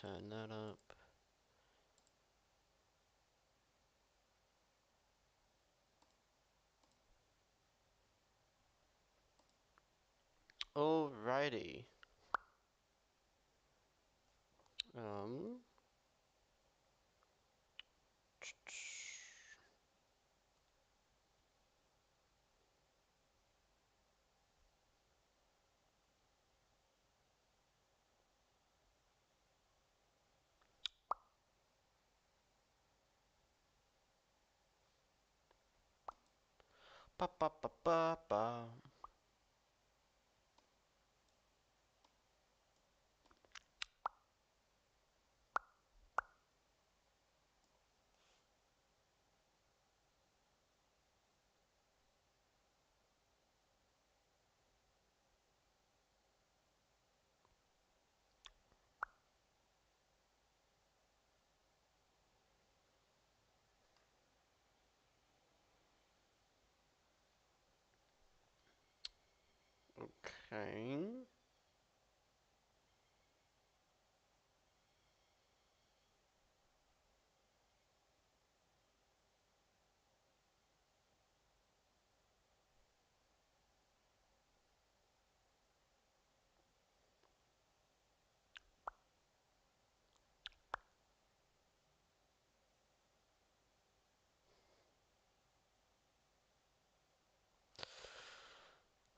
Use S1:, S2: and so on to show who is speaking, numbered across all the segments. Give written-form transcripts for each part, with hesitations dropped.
S1: turn that up. Alrighty. Ba ba ba ba ba. Okay.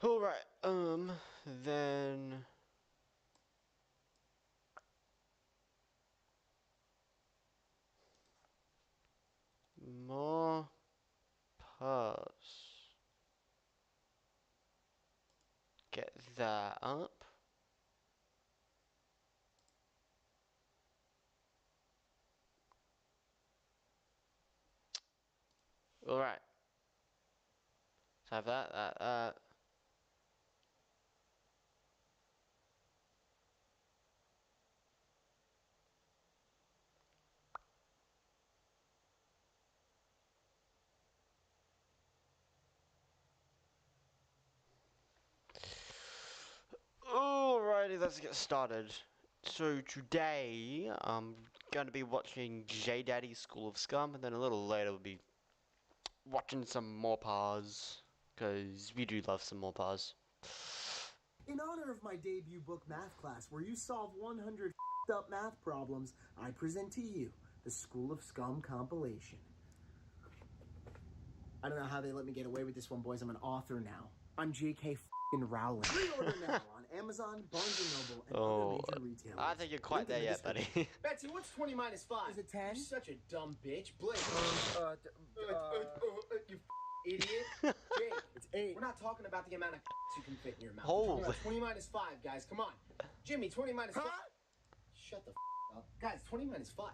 S1: Alright, then... MoreParz. Get that up. Alright. So I have that. Alrighty, let's get started. So today, I'm going to be watching JayDaddy's School of Scum, and then a little later we'll be watching some MoreParz, because we do love some MoreParz.
S2: In honor of my debut book math class, where you solve 100 up math problems, I present to you the School of Scum compilation. I don't know how they let me get away with this one, boys. I'm an author now. I'm J.K. Rowling. Pre-order now on Amazon, Barnes & Noble, and other major retailers.
S1: I think you're quite there yet, buddy.
S3: Betsy, what's 20 minus 5?
S2: Is it 10?
S3: You're such a dumb bitch. Blake. You idiot. Jake.
S2: It's 8.
S3: We're not talking about the amount of you can fit in your mouth.
S1: Holy.
S3: We're talking about 20 minus 5, guys. Come on. Jimmy, 20 minus 5.
S2: Huh?
S3: Shut the up. Guys, 20 minus 5.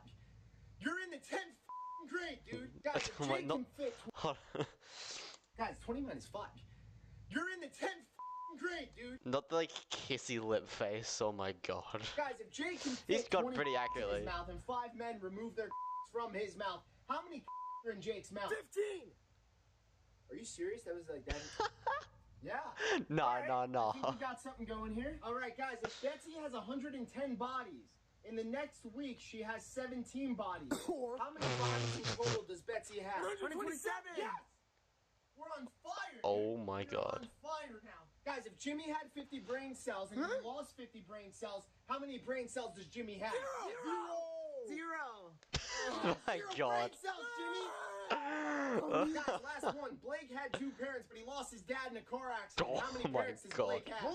S3: You're in the 10th grade, dude. Guys, if
S1: Oh my,
S3: Jake
S1: no.
S3: can fit... Guys, 20 minus 5. You're in the 10th grade, dude.
S1: Not the, like, kissy lip face, oh my god.
S3: Guys, if Jake can fit
S1: He's got
S3: 20
S1: pretty
S3: in
S1: accurately.
S3: his mouth and 5 men remove their from his mouth, how many are in Jake's mouth?
S2: 15!
S3: Are you serious? That was like that? Yeah.
S1: No.
S3: I think we got something going here. All right, guys, if Betsy has 110 bodies, in the next week she has 17 bodies. How many bodies in total does Betsy have?
S2: 127!
S3: Yes! We're on fire!
S1: Oh my
S3: We're
S1: god.
S3: on fire now. Guys, if Jimmy had 50 brain cells and he lost 50 brain cells, how many brain cells does Jimmy have?
S2: Zero!
S1: Oh my
S3: Zero
S1: god.
S3: brain cells, Jimmy! Guys, last one. Blake had 2 parents, but he lost his dad in a car accident. How many
S1: Oh my
S3: parents does
S1: God.
S3: Blake have?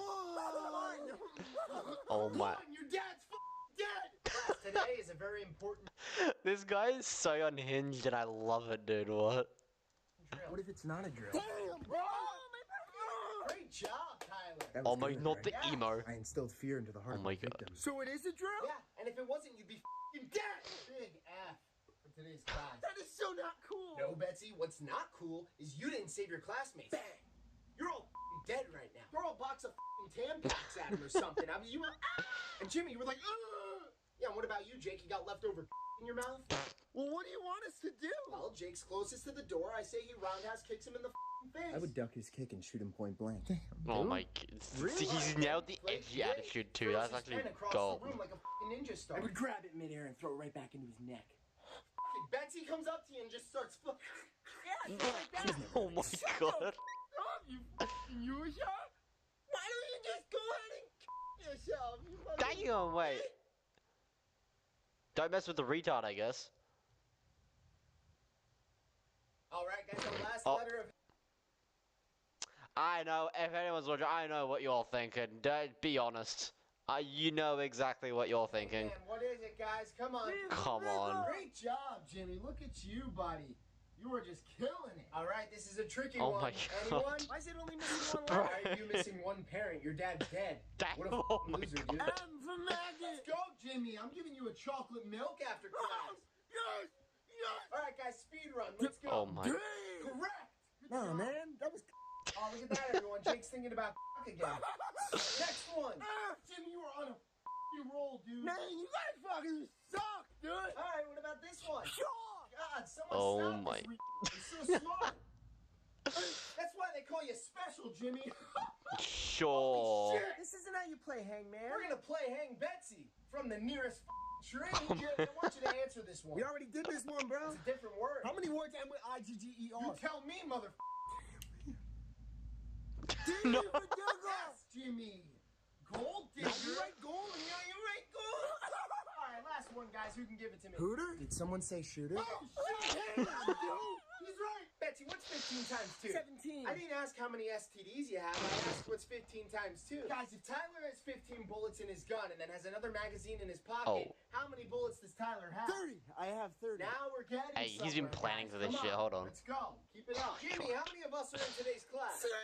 S1: Oh my.
S3: One! Your dad's dead! Class, today is a very important
S1: This guy is so unhinged and I love it, dude. What?
S3: drill.
S2: What if it's not a drill?
S3: Damn, bro! Great job, Tyler.
S2: That
S1: Oh
S2: was
S1: my,
S2: good,
S1: not
S2: right?
S1: the
S3: Yes.
S1: emo.
S2: I instilled fear into the heart
S1: Oh
S2: of
S1: my
S2: my
S1: God.
S2: victims. So it is a drill?
S3: Yeah, and if it wasn't, you'd be dead! Big F for today's class.
S2: That is so not cool!
S3: No, Betsy, what's not cool is you didn't save your classmates. Bang! You're all dead right now. Throw a box of Tampax at him or something. I mean, you were, and Jimmy, you were like, ugh! Yeah, and what about you, you, Jake? You got leftover in your mouth?
S2: Well, what do you want us to do?
S3: Well, Jake's closest to the door. I say he roundhouse kicks him in the face.
S2: I would duck his kick and shoot him point blank. Damn,
S1: Oh
S2: dude.
S1: my god.
S2: Really?
S1: He's nailed the
S3: Play
S1: edgy
S3: Jake.
S1: attitude too.
S3: Throws
S1: That's
S3: his
S1: actually
S3: pen across
S1: gold.
S3: the room like a ninja star.
S2: I would grab it midair and throw it right back into his neck.
S3: Betsy comes up to you and just starts
S2: Yeah, like that.
S1: Oh my god.
S2: You fucking user! Why don't you just go ahead and kill yourself? You fucking
S1: Damn, wait. Don't mess with the retard, I guess.
S3: Alright, guys, the last
S1: Oh.
S3: letter of
S1: I know, if anyone's watching, I know what you're thinking. Don't be honest. You know exactly what you're thinking.
S3: Man, what is it, guys? Come on.
S1: Come on.
S3: Great job, Jimmy. Look at you, buddy. You were just killing it. All right, this is a tricky
S1: Oh
S3: one.
S1: my
S3: Anyone?
S1: God.
S2: Why is it only missing one
S1: Bro.
S2: letter?
S3: Why are you missing one parent? Your dad's dead.
S1: Damn,
S3: What a
S1: oh my
S3: loser,
S1: God.
S3: dude.
S2: I'm from Maggot!
S3: Let's go, Jimmy. I'm giving you a chocolate milk after class.
S2: Yes! Yes!
S3: All right, guys, speed run. Let's go.
S1: Oh my.
S2: Damn!
S3: Correct. Good
S2: No,
S3: job.
S2: man, that was...
S3: Oh, look at that, everyone. Jake's thinking about again. Next one. Jimmy, you are on a roll, dude.
S2: Man, you guys fucking suck, dude!
S3: All right, what about this one?
S2: Sure!
S3: God, someone
S1: Oh
S3: stop
S1: my.
S3: this. You're so smart. That's why they call you special, Jimmy.
S1: Sure.
S3: Shit.
S2: This isn't how you play hangman.
S3: We're gonna play Hang Betsy from the nearest tree. I want you to answer this one.
S2: We already did this one, bro.
S3: It's a different word.
S2: How many words end with I-G-G-E-R?
S3: You tell me, mother.
S1: No.
S3: Yes, Jimmy. Gold digger.
S2: Now you write gold.
S3: Yeah, you right, gold. All right, last one, guys. Who can give it to me?
S2: Hooter? Did someone say shooter?
S3: Oh, shit. He's right. Betsy, what's 15 times 2?
S2: 17.
S3: I didn't ask how many STDs you have. I asked what's 15 times 2. Guys, if Tyler has 15 bullets in his gun and then has another magazine in his pocket, how many bullets does Tyler have?
S2: 30. I have 30.
S3: Now we're getting
S1: Hey, he's been
S3: somewhere,
S1: planning
S3: guys.
S1: for this
S3: Come
S1: shit. Hold on.
S3: Let's go. Keep it up. Jimmy, how many of us are in today's class?
S2: 6.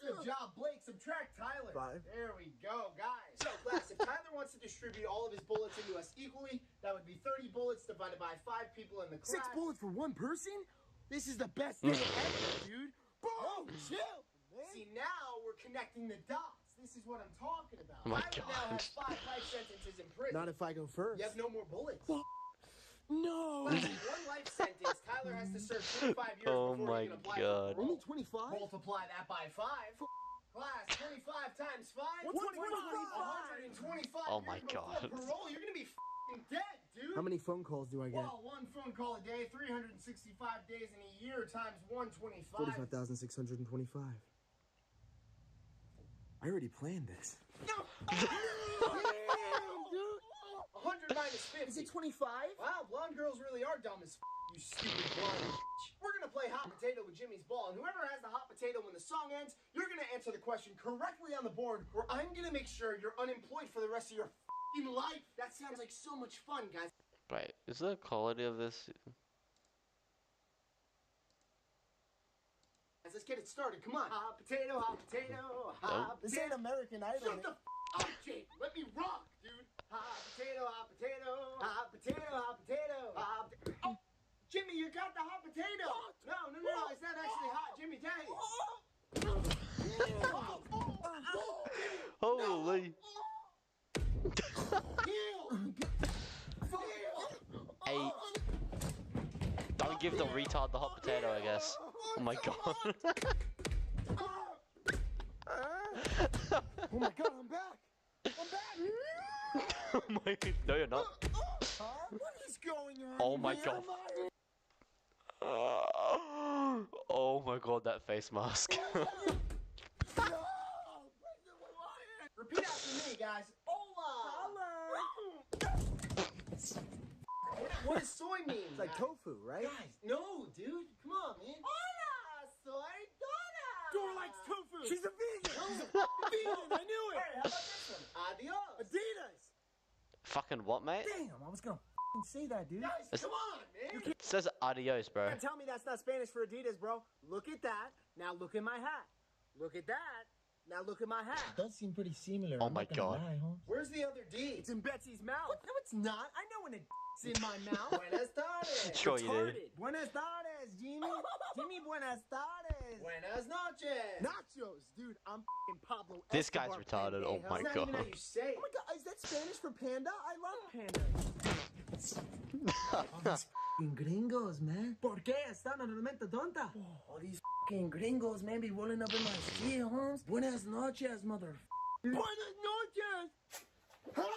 S3: Good job, Blake. Subtract Tyler.
S2: 5.
S3: There we go, guys. So, class, if Tyler wants to distribute all of his bullets into us equally, that would be 30 bullets divided by 5 people in the class.
S2: 6 bullets for one person? This is the best day ever, dude. Boom! Chill, man.
S3: See, now we're connecting the dots. This is what I'm talking about.
S1: Oh my
S3: Tyler now
S1: God.
S3: has 5 life sentences in prison.
S2: Not if I go first.
S3: You have no more bullets.
S2: No.
S3: Class, in one life sentence, Tyler has to serve 25 years
S1: Oh
S3: before
S1: my
S3: he can apply
S1: God.
S3: for
S2: Only
S3: parole.
S2: 25?
S3: Multiply that by 5. Class, 25 times 5?
S2: What's
S3: 125
S1: Oh my
S3: years before
S1: God.
S3: parole. You're gonna be f***ing dead, dude.
S2: How many phone calls do I get?
S3: Well, one phone call a day, 365 days in a year times 125.
S2: 45,625. I already planned this.
S3: No!
S2: Damn, dude.
S3: 100 minus 50.
S2: Is it 25?
S3: Wow, blonde girls really are dumb as f***, you stupid blonde bitch. We're gonna play hot potato with Jimmy's ball, and whoever has the hot potato when the song ends, you're gonna answer the question correctly on the board, or I'm gonna make sure you're unemployed for the rest of your f***ing life. That sounds like so much fun, guys.
S1: Right, is the quality of this...
S3: Let's get it started. Come on. Hot potato, hot potato, hot
S2: This
S3: potato.
S2: ain't American Idol.
S3: Shut the f*** up, Jake. Let me rock, dude. Hot potato, hot potato, hot potato, hot potato, hot potato. Oh, Jimmy, you got the hot potato. No, it's not actually hot. Jimmy, dang.
S1: Holy... Hey, don't give the retard the hot potato, I guess. Oh my god.
S2: Oh my god, I'm back! I'm back!
S1: Oh my... No, you're not.
S2: Huh? What is going on?
S1: Oh my
S2: man?
S1: God. Oh my god, that face mask.
S3: Repeat after me, guys. Hola. What does soy mean?
S2: It's like tofu, right?
S3: Guys, no, dude. Come on, man. Hola, soy Dora.
S2: Dora likes tofu! She's a vegan!
S3: She's a
S2: vegan! I knew
S3: All
S2: it!
S3: right, how about this one? Adios.
S2: Adidas!
S1: Fucking what, mate?
S2: Damn, I was gonna say that, dude.
S3: Guys, come on, man.
S1: It says adios, bro.
S2: Can't tell me that's not Spanish for Adidas, bro. Look at that. Now look at my hat. Look at that. Now look at my hat.
S4: Does seem pretty similar.
S1: Oh
S4: I'm
S1: my
S4: not gonna
S1: God.
S4: lie, huh?
S3: Where's the other D?
S2: It's in Betsy's mouth. No, it's not. I know when it's in my mouth.
S3: Buenas tardes.
S1: Sure you did.
S2: Retarded. Buenas tardes, Jimmy. Jimmy, buenas tardes.
S3: Buenas noches.
S2: Nachos, dude. I'm f***ing Pablo
S1: This guy's
S2: Escobar
S1: retarded. Oh
S2: Pendejo.
S1: my
S3: That's not even how
S1: god.
S3: you say it.
S2: Oh my god, is that Spanish for panda? I love panda. All these f***ing gringos, man. ¿Por qué? Están en una mente tonta. All these f***ing gringos, man, be rolling up in my street, Holmes. Buenas noches, mother. Buenas noches!
S1: What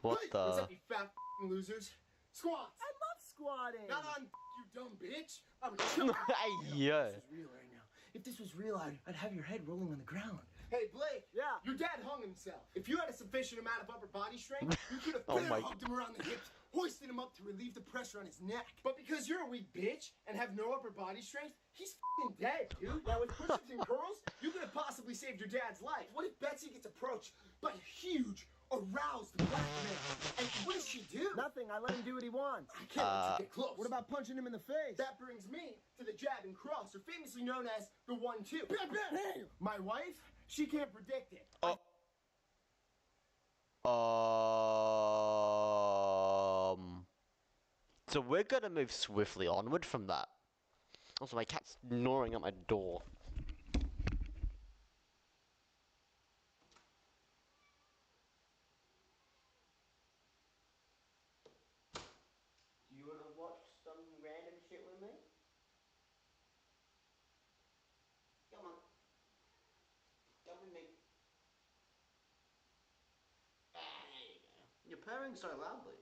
S3: What's
S1: the?
S3: up, you fat f***ing losers? Squats!
S2: I love squatting.
S3: Not on you dumb bitch! I would kill you.
S1: Hey, yo.
S2: This is real right now. If this was real, I'd have your head rolling on the ground.
S3: Hey, Blake.
S2: Yeah.
S3: Your dad hung himself. If you had a sufficient amount of upper body strength, you could have
S1: Oh my-
S3: hugged him around the hips, hoisted him up to relieve the pressure on his neck. But because you're a weak bitch and have no upper body strength, he's f***ing dead, dude. Now with push-ups and curls, you could have possibly saved your dad's life. What if Betsy gets approached by a huge, aroused black man? And what does she do?
S2: Nothing. I let him do what he wants.
S3: I can't let you get close.
S2: What about punching him in the face?
S3: That brings me to the jab and cross, or famously known as the 1-2.
S2: Hey.
S3: My wife, she can't predict it.
S1: So we're gonna move swiftly onward from that. Also, my cat's gnawing at my door. Do you wanna watch some random shit with me? Come on. Come with me. Ah, there you go. You're purring so loudly.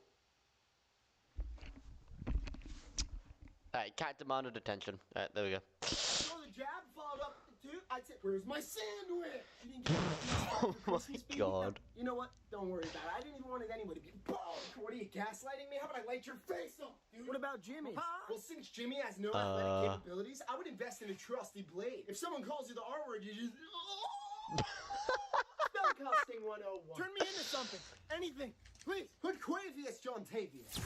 S1: Alright, cat demanded attention. Alright, there we go.
S3: So the jab followed up with the 2. I'd say, where's my sandwich? You didn't get
S1: Oh my god.
S3: You know what? Don't worry about it. I didn't even want it anyway to be bald. What are you, gaslighting me? How about I light your face up, dude?
S2: What about Jimmy?
S3: Well, since Jimmy has no athletic capabilities, I would invest in a trusty blade. If someone calls you the R word, you just... Spellcasting 101.
S2: Turn me into something. Anything.
S3: Please, Hoodquavius John Tavius.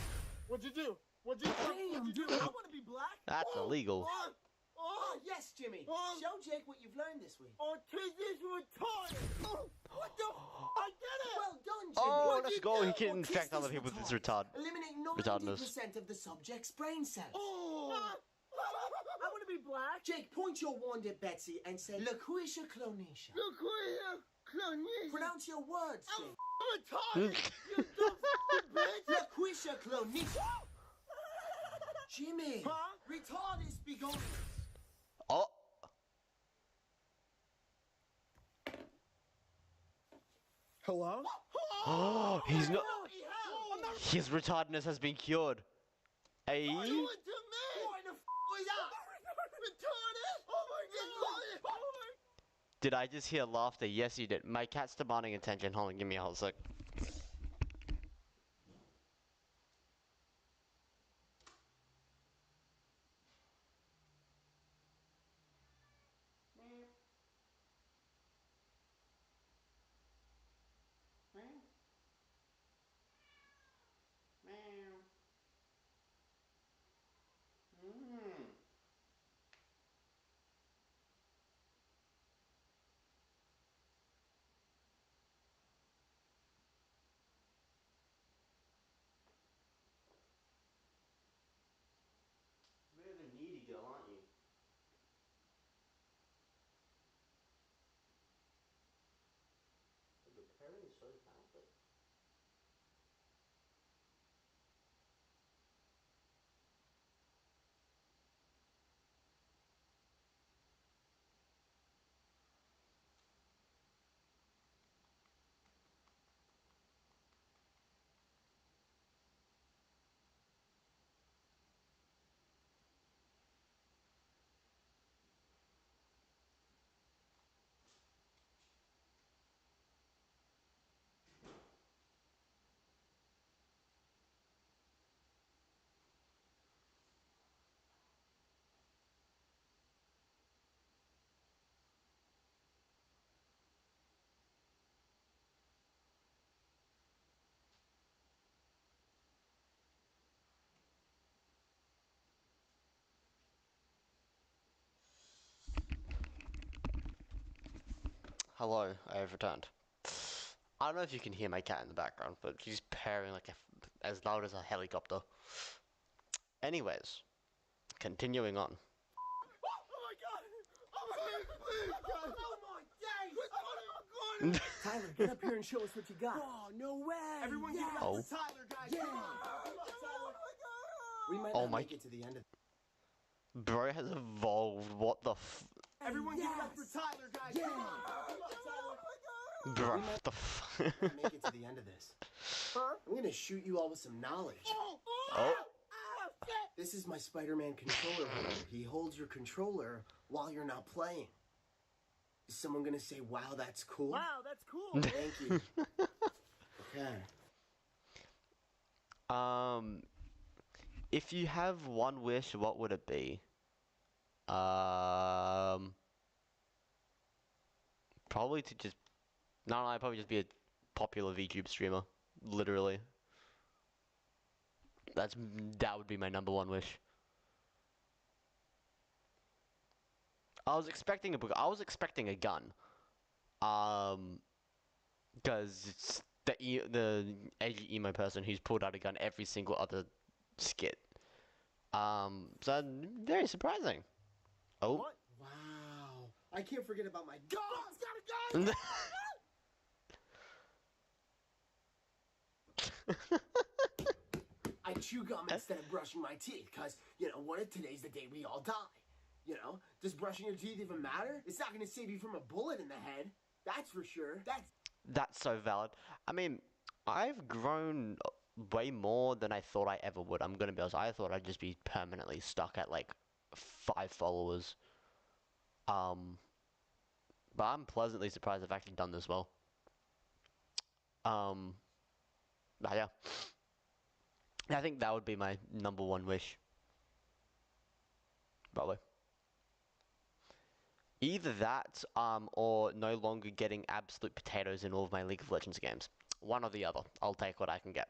S2: What'd you do? What'd you do?
S3: Damn, dude, I want to be black.
S1: That's illegal.
S3: Oh, yes, Jimmy. Show Jake what you've learned this week.
S2: Autism retarded.
S3: What the? I did it. Well done, Jimmy.
S1: Oh, let's
S3: you
S1: go.
S3: do?
S1: He can
S3: Autism
S1: infect other people with his retard.
S3: Eliminate
S1: retardedness.
S3: 90% of the subject's brain cells.
S2: I want to be black.
S3: Jake, point your wand at Betsy and say, Laquisha Clonisha. Pronounce your words, Jake.
S2: Retarded. You dumb bitch.
S3: Laquisha Clonisha. Jimmy.
S2: Huh?
S3: Retardis be gone.
S1: Oh.
S2: Hello?
S1: Oh, he's not.
S3: I'm not
S1: His retardedness has been cured. Hey.
S3: doing to me. What the f*** was that? Retarded? Oh my god.
S1: Did I just hear laughter? Yes, you did. My cat's demanding attention. Hold on, give me a whole sec. Bit of a needy girl, aren't you? The pairing is so talented. Hello, I have returned. I don't know if you can hear my cat in the background, but she's purring like as loud as a helicopter. Anyways, continuing on.
S2: Tyler, get up here and show us what you got.
S3: Oh, no way. Everyone give it up
S1: Oh.
S3: for Tyler, guys.
S2: Yeah.
S3: Come on. Come on, Tyler. We might
S1: Oh
S3: not
S1: my-
S3: make it to the end of.
S1: Bro has evolved. What the f...
S3: Everyone give it up for Tyler, guys.
S2: Yeah.
S3: Come on. Come on, Tyler.
S1: Bro,
S3: We might
S1: what the f...
S3: not make it to the end of this. Huh? I'm gonna shoot you all with some knowledge.
S1: Oh.
S3: This is my Spider-Man controller holder. He holds your controller while you're not playing. Is someone gonna say, wow, that's cool?
S2: Wow, that's cool.
S3: Thank you. Okay.
S1: If you have one wish, what would it be? Probably to just... No, I'd probably just be a popular VTube streamer. Literally. That would be my number one wish. I was expecting a gun. Because it's the edgy emo person who's pulled out a gun every single other skit. So very surprising. Oh.
S3: What? Wow. I can't forget about my dog's got a gun! I chew gum instead of brushing my teeth, because, what if today's the day we all die? Does brushing your teeth even matter? It's not going to save you from a bullet in the head. That's for sure.
S1: That's so valid. I mean, I've grown way more than I thought I ever would. I'm gonna be honest. I thought I'd just be permanently stuck at like 5 followers. But I'm pleasantly surprised I've actually done this well. But yeah. I think that would be my number one wish. Probably. Either that, or no longer getting absolute potatoes in all of my League of Legends games. One or the other. I'll take what I can get.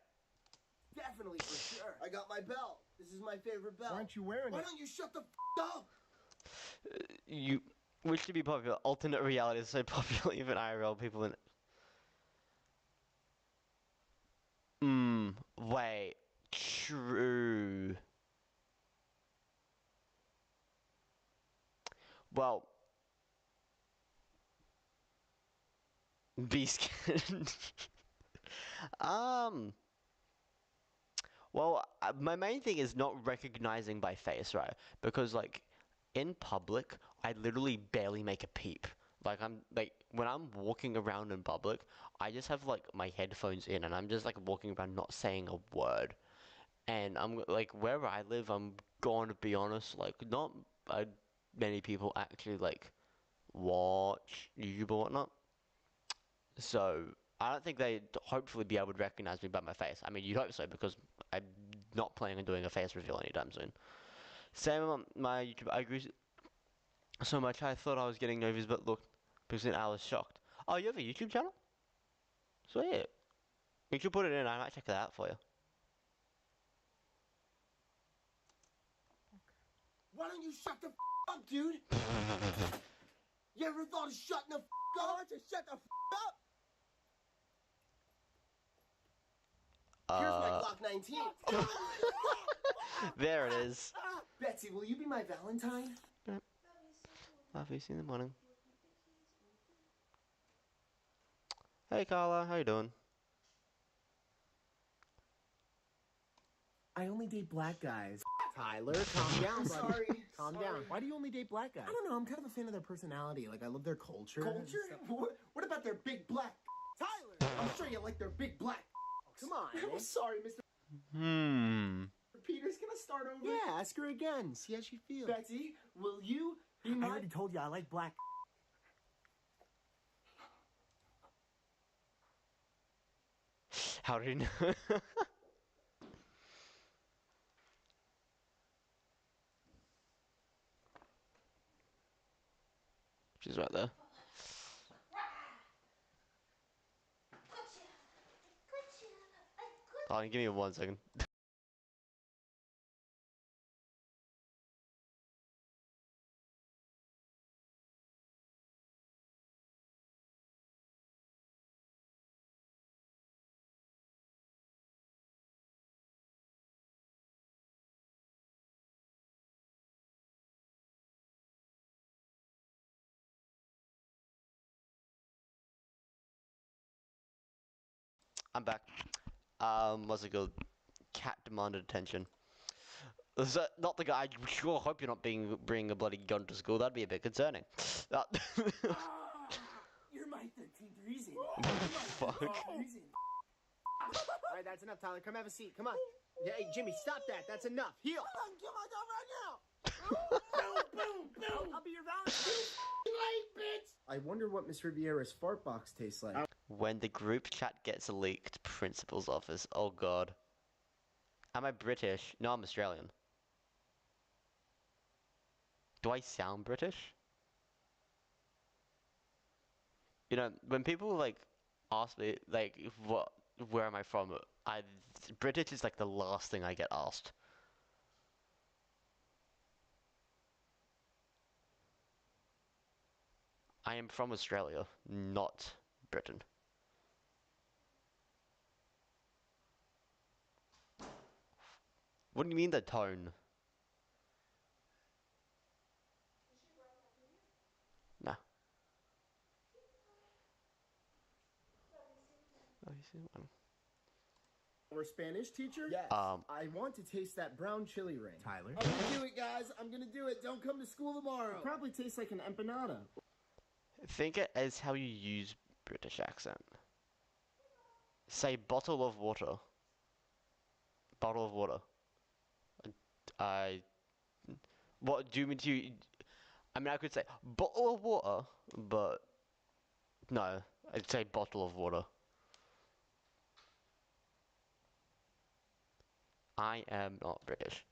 S3: Definitely, for sure. I got my belt. This is my favorite belt.
S2: Why aren't you wearing
S3: Why
S2: it?
S3: don't you shut the up?
S1: You wish to be popular. Alternate reality is so popular, even IRL people in it. Wait. True. Well. Be scared. Well, my main thing is not recognizing by face, right? Because, like, in public, I literally barely make a peep. Like, when I'm walking around in public, I just have, like, my headphones in, and I'm just, like, walking around not saying a word. And I'm, like, wherever I live, I'm going to be honest, like, not many people actually, like, watch YouTube or whatnot. So, I don't think they'd hopefully be able to recognize me by my face. I mean, you'd hope so, because I'm not planning on doing a face reveal anytime soon. Same on my YouTube. I grew so much I thought I was getting no views, but look, because then I was shocked. Oh, you have a YouTube channel? Sweet. You should put it in. I might check that out for you.
S3: Why don't you shut the up, dude? You ever thought of shutting the up? Why don't you shut the up? Here's my Glock 19.
S1: There it is.
S3: Betsy, will you be my Valentine?
S1: Love you. See you in the morning. Hey, Carla. How you doing?
S2: I only date black guys. Tyler, calm down, buddy.
S3: Sorry.
S2: Calm down. Why do you only date black guys? I don't know. I'm kind of a fan of their personality. Like, I love their culture. and
S3: Culture?
S2: stuff.
S3: What about their big black? Tyler! I'm sure you like their big black.
S2: Come on.
S3: I'm sorry, Mr. Peter's gonna start over.
S2: Yeah, ask her again. See how she feels.
S3: Betsy, will you be
S2: I
S3: my...
S2: already told you I like black.
S1: How do you know? She's right there. Oh, give me 1 second. I'm back. What's it called? Cat demanded attention. Not the guy. I sure hope you're not bringing a bloody gun to school. That'd be a bit concerning.
S2: You're my 13th reason.
S1: Fuck.
S3: Alright, that's enough, Tyler. Come have a seat. Come on. Yeah, hey, Jimmy, stop that. That's enough. Heel.
S2: Come on, kill my dog right now. Boom, boom, boom. I'll be your Valentine.
S3: Late, bitch. I wonder what Miss Riviera's fart box tastes like.
S1: When the group chat gets leaked, principal's office. Oh god. Am I British? No, I'm Australian. Do I sound British? You know, when people like ask me like where am I from, British is like the last thing I get asked. I am from Australia, not Britain. What do you mean the tone? No. Oh, you see one.
S3: Our Spanish teacher? Yes. I want to taste that brown chili ring.
S2: Tyler.
S3: I'm gonna do it, guys. I'm gonna do it. Don't come to school tomorrow. It probably tastes like an empanada.
S1: Think it as how you use British accent. Say bottle of water. Bottle of water. What do you mean to? I mean, I could say bottle of water, but no, I'd say bottle of water. I am not British.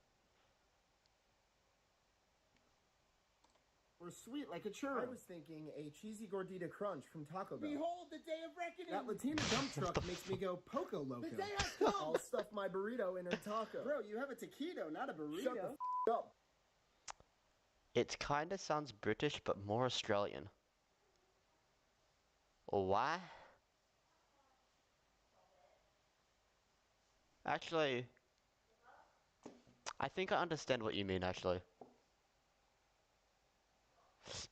S3: Or sweet like a churro. I was thinking a cheesy gordita crunch from Taco Bell.
S2: Behold the day of reckoning.
S3: That Latina dump truck makes me go Poco Loco.
S2: The day has come.
S3: I'll stuff my burrito in her taco. Bro, you have a taquito, not a burrito. Shut the f up.
S1: It kinda sounds British, but more Australian. Why? Actually, I think I understand what you mean, actually.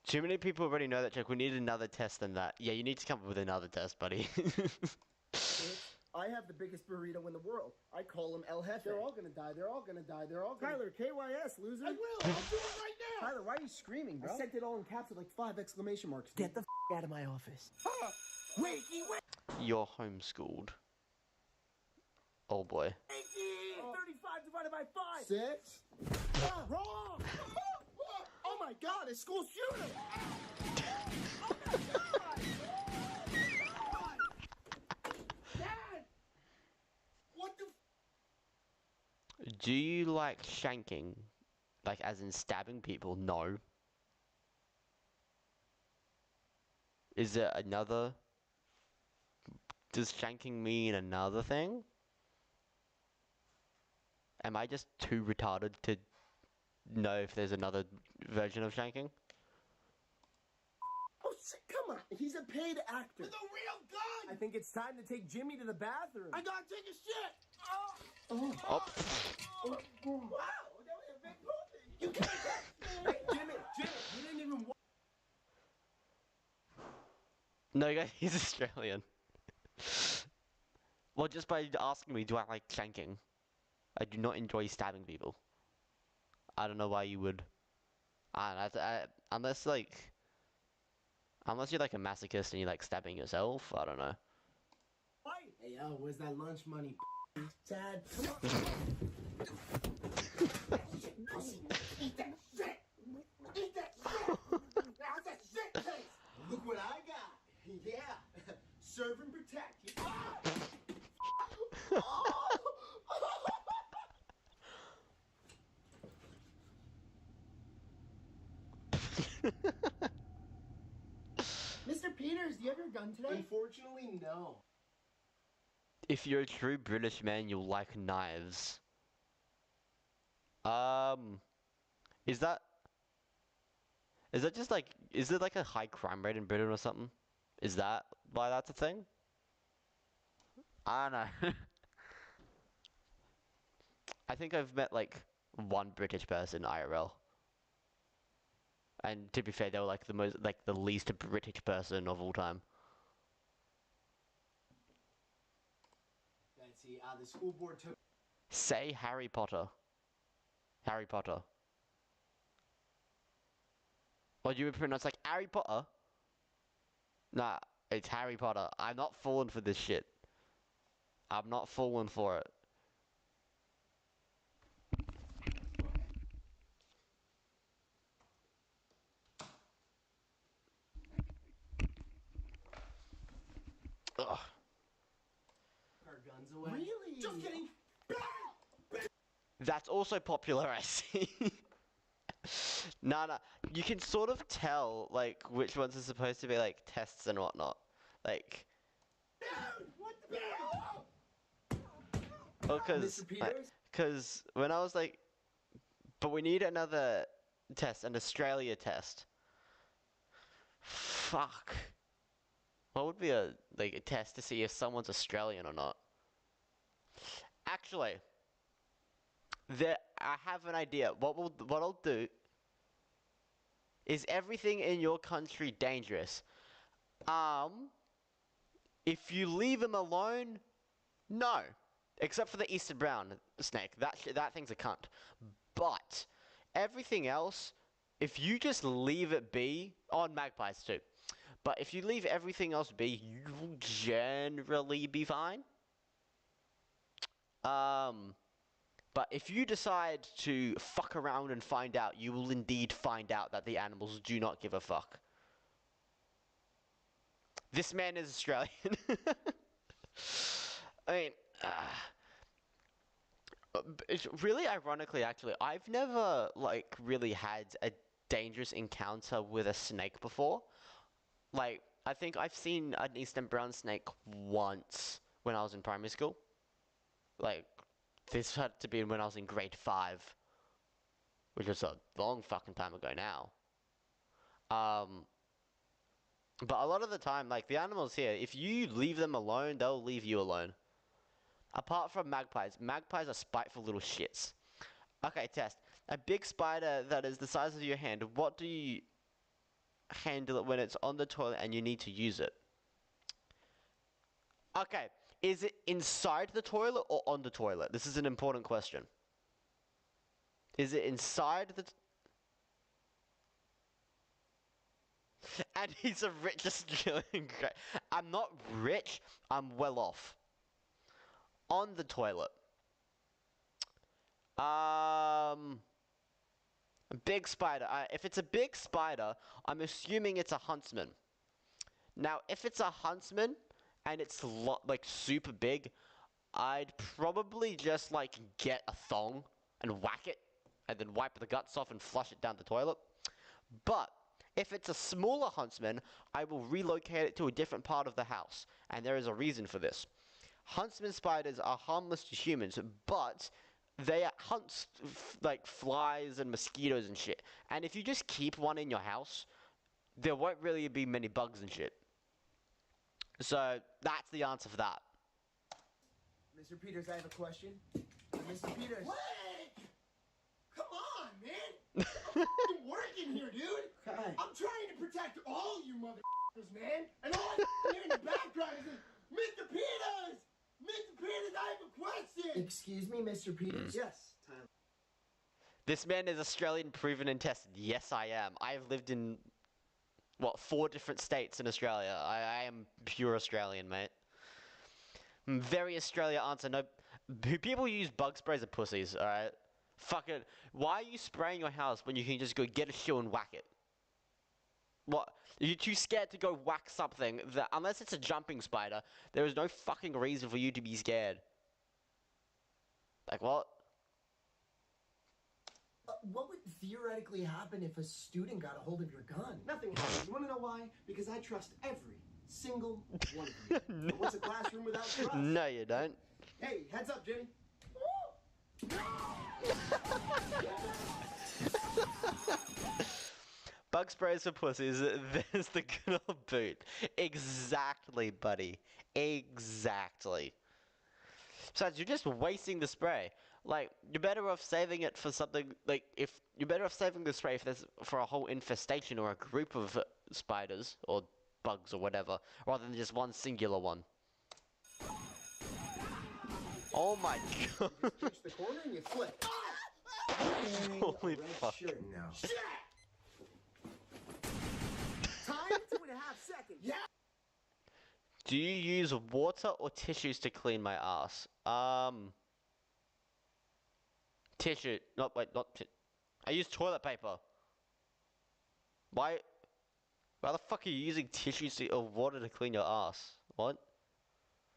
S1: Too many people already know that joke. We need another test than that. Yeah, you need to come up with another test, buddy.
S3: I have the biggest burrito in the world. I call him El Jefe. They're all gonna die. They're all gonna die. They're all gonna... Tyler, KYS, loser.
S2: I will. I'll do it right now.
S3: Tyler, why are you screaming, bro? I sent it all in caps with like 5 exclamation marks.
S2: Get the out of my office. Wakey, wake.
S1: You're homeschooled. Oh boy.
S2: Wakey. 35 divided by 5.
S3: 6?
S2: Wrong.
S3: Oh my god, it's school shooter!
S2: Dad!
S3: What the
S1: Do you like shanking? Like, as in stabbing people? No. Is it another? Does shanking mean another thing? Am I just too retarded to know if there's another version of shanking?
S3: Oh shit, come on. He's a paid actor.
S2: With a real gun!
S3: I think it's time to take Jimmy to the bathroom.
S2: I gotta take a shit!
S1: Oh.
S2: Wow, that was a big poopy! You can't catch me!
S3: Hey, Jimmy, you didn't even
S1: No, guys, he's Australian. Well, just by asking me, do I like shanking? I do not enjoy stabbing people. I don't know why you would. Unless you're like a masochist and you like stabbing yourself. I don't know.
S3: Hey, yo, where's that lunch money, Dad? Come on.
S2: Eat that shit! Eat that shit! How's that shit taste?
S3: Look what I got. Yeah. Serve and protect. Mr. Peters, do you have your gun today? Unfortunately, no.
S1: If you're a true British man, you'll like knives. Is that just like, is it like a high crime rate in Britain or something? Is that why that's a thing? I don't know. I think I've met like one British person IRL. And to be fair, they were like the least British person of all time.
S3: Let's see, the school board took...
S1: Say Harry Potter. Harry Potter. Or you would pronounce like Harry Potter? Nah, it's Harry Potter. I'm not falling for this shit. I'm not falling for it. Ugh.
S2: Our guns away.
S3: Really? Just kidding.
S1: That's also popular, I see. Nah, you can sort of tell, like, which ones are supposed to be, like, tests and whatnot. Like,
S3: What the?
S1: because,
S2: Mr. Peters?
S1: because when I was like, but we need another test, an Australia test. Fuck. What would be a test to see if someone's Australian or not? Actually, I have an idea. What I'll do is everything in your country dangerous. If you leave them alone, no. Except for the Eastern brown snake. That thing's a cunt. But everything else, if you just leave it be, on magpies too. But if you leave everything else be, you will generally be fine. But if you decide to fuck around and find out, you will indeed find out that the animals do not give a fuck. This man is Australian. I mean, it's really ironically, actually, I've never, like, really had a dangerous encounter with a snake before. Like, I think I've seen an eastern brown snake once when I was in primary school. Like, this had to be when I was in grade 5, which was a long fucking time ago now. But a lot of the time, like, the animals here, if you leave them alone, they'll leave you alone. Apart from magpies. Magpies are spiteful little shits. Okay, test. A big spider that is the size of your hand, what do you handle it when it's on the toilet and you need to use it? Okay, is it inside the toilet or on the toilet? This is an important question. Is it inside the... And he's a rich Australian guy. I'm not rich, I'm well off. On the toilet. Big spider. If it's a big spider, I'm assuming it's a huntsman. Now, if it's a huntsman and it's like super big, I'd probably just like get a thong and whack it and then wipe the guts off and flush it down the toilet. But if it's a smaller huntsman, I will relocate it to a different part of the house, and there is a reason for this. Huntsman spiders are harmless to humans, but they hunt like flies and mosquitoes and shit. And if you just keep one in your house, there won't really be many bugs and shit. So that's the answer for that.
S2: Mr. Peters, I have a question. Mr. Peters.
S3: What? Come on, man. I'm working here, dude.
S2: Hi.
S3: I'm trying to protect all you motherfuckers, man. And all I hear in the background is, Mr. Peters! Mr. Peters, I have a question!
S2: Excuse me, Mr. Peters?
S3: Yes, Tyler.
S1: This man is Australian proven and tested. Yes, I am. I have lived in, what, 4 different states in Australia. I am pure Australian, mate. Very Australia answer. No, people use bug sprays as pussies, alright? Fuck it. Why are you spraying your house when you can just go get a shoe and whack it? What? Are you too scared to go whack something that, unless it's a jumping spider, there is no fucking reason for you to be scared. Like what?
S2: What would theoretically happen if a student got a hold of your gun?
S3: Nothing happens. You want to know why? Because I trust every single one of you. But what's a classroom without trust?
S1: No, you don't.
S3: Hey, heads up, Jimmy.
S1: Bug sprays for pussies, there's the good old boot. Exactly, buddy. Exactly. Besides, you're just wasting the spray. Like, you're better off saving it for something, like, if you're better off saving the spray if there's for a whole infestation or a group of spiders or bugs or whatever, rather than just one singular one. Oh my god.
S3: Reach the corner and you flip.
S1: Holy
S2: a red
S1: fuck.
S2: shirt now.
S3: Shit!
S2: Time 2.5 seconds.
S3: Yeah.
S1: Do you use water or tissues to clean my ass? Tissue. No, wait, not I use toilet paper. Why the fuck are you using tissues or water to clean your ass? What?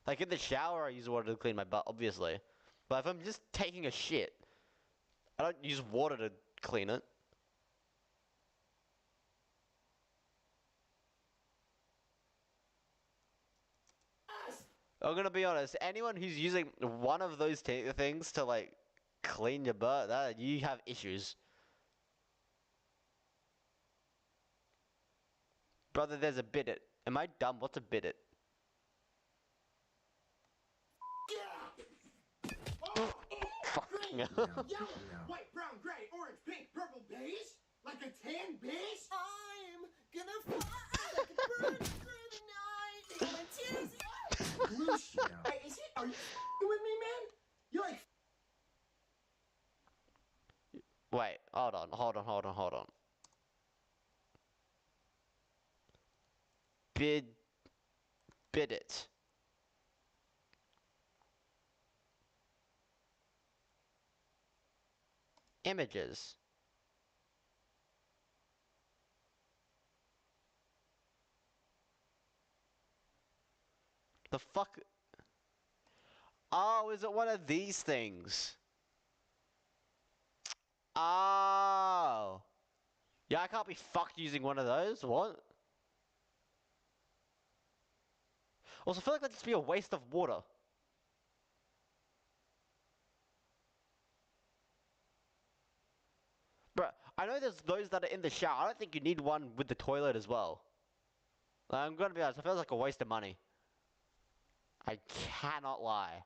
S1: Like in the shower, I use water to clean my butt, obviously. But if I'm just taking a shit, I don't use water to clean it. I'm gonna be honest, anyone who's using one of those things to like clean your butt, that you have issues. Brother, there's a biddet. Am I dumb? What's a biddet? Fucking hell.
S3: Yellow, white, brown, gray, orange, pink, purple, beige? Like a tan beige?
S2: I'm gonna fly like a bird through the night. My tears.
S3: Blue shit. Hey, are you with me, man? You're like
S1: Wait, hold on. Biddet. Images. The fuck? Oh, is it one of these things? Oh. Yeah, I can't be fucked using one of those. What? Also, I feel like that'd just be a waste of water. Bruh, I know there's those that are in the shower. I don't think you need one with the toilet as well. Like, I'm gonna be honest, it feels like a waste of money. I cannot lie.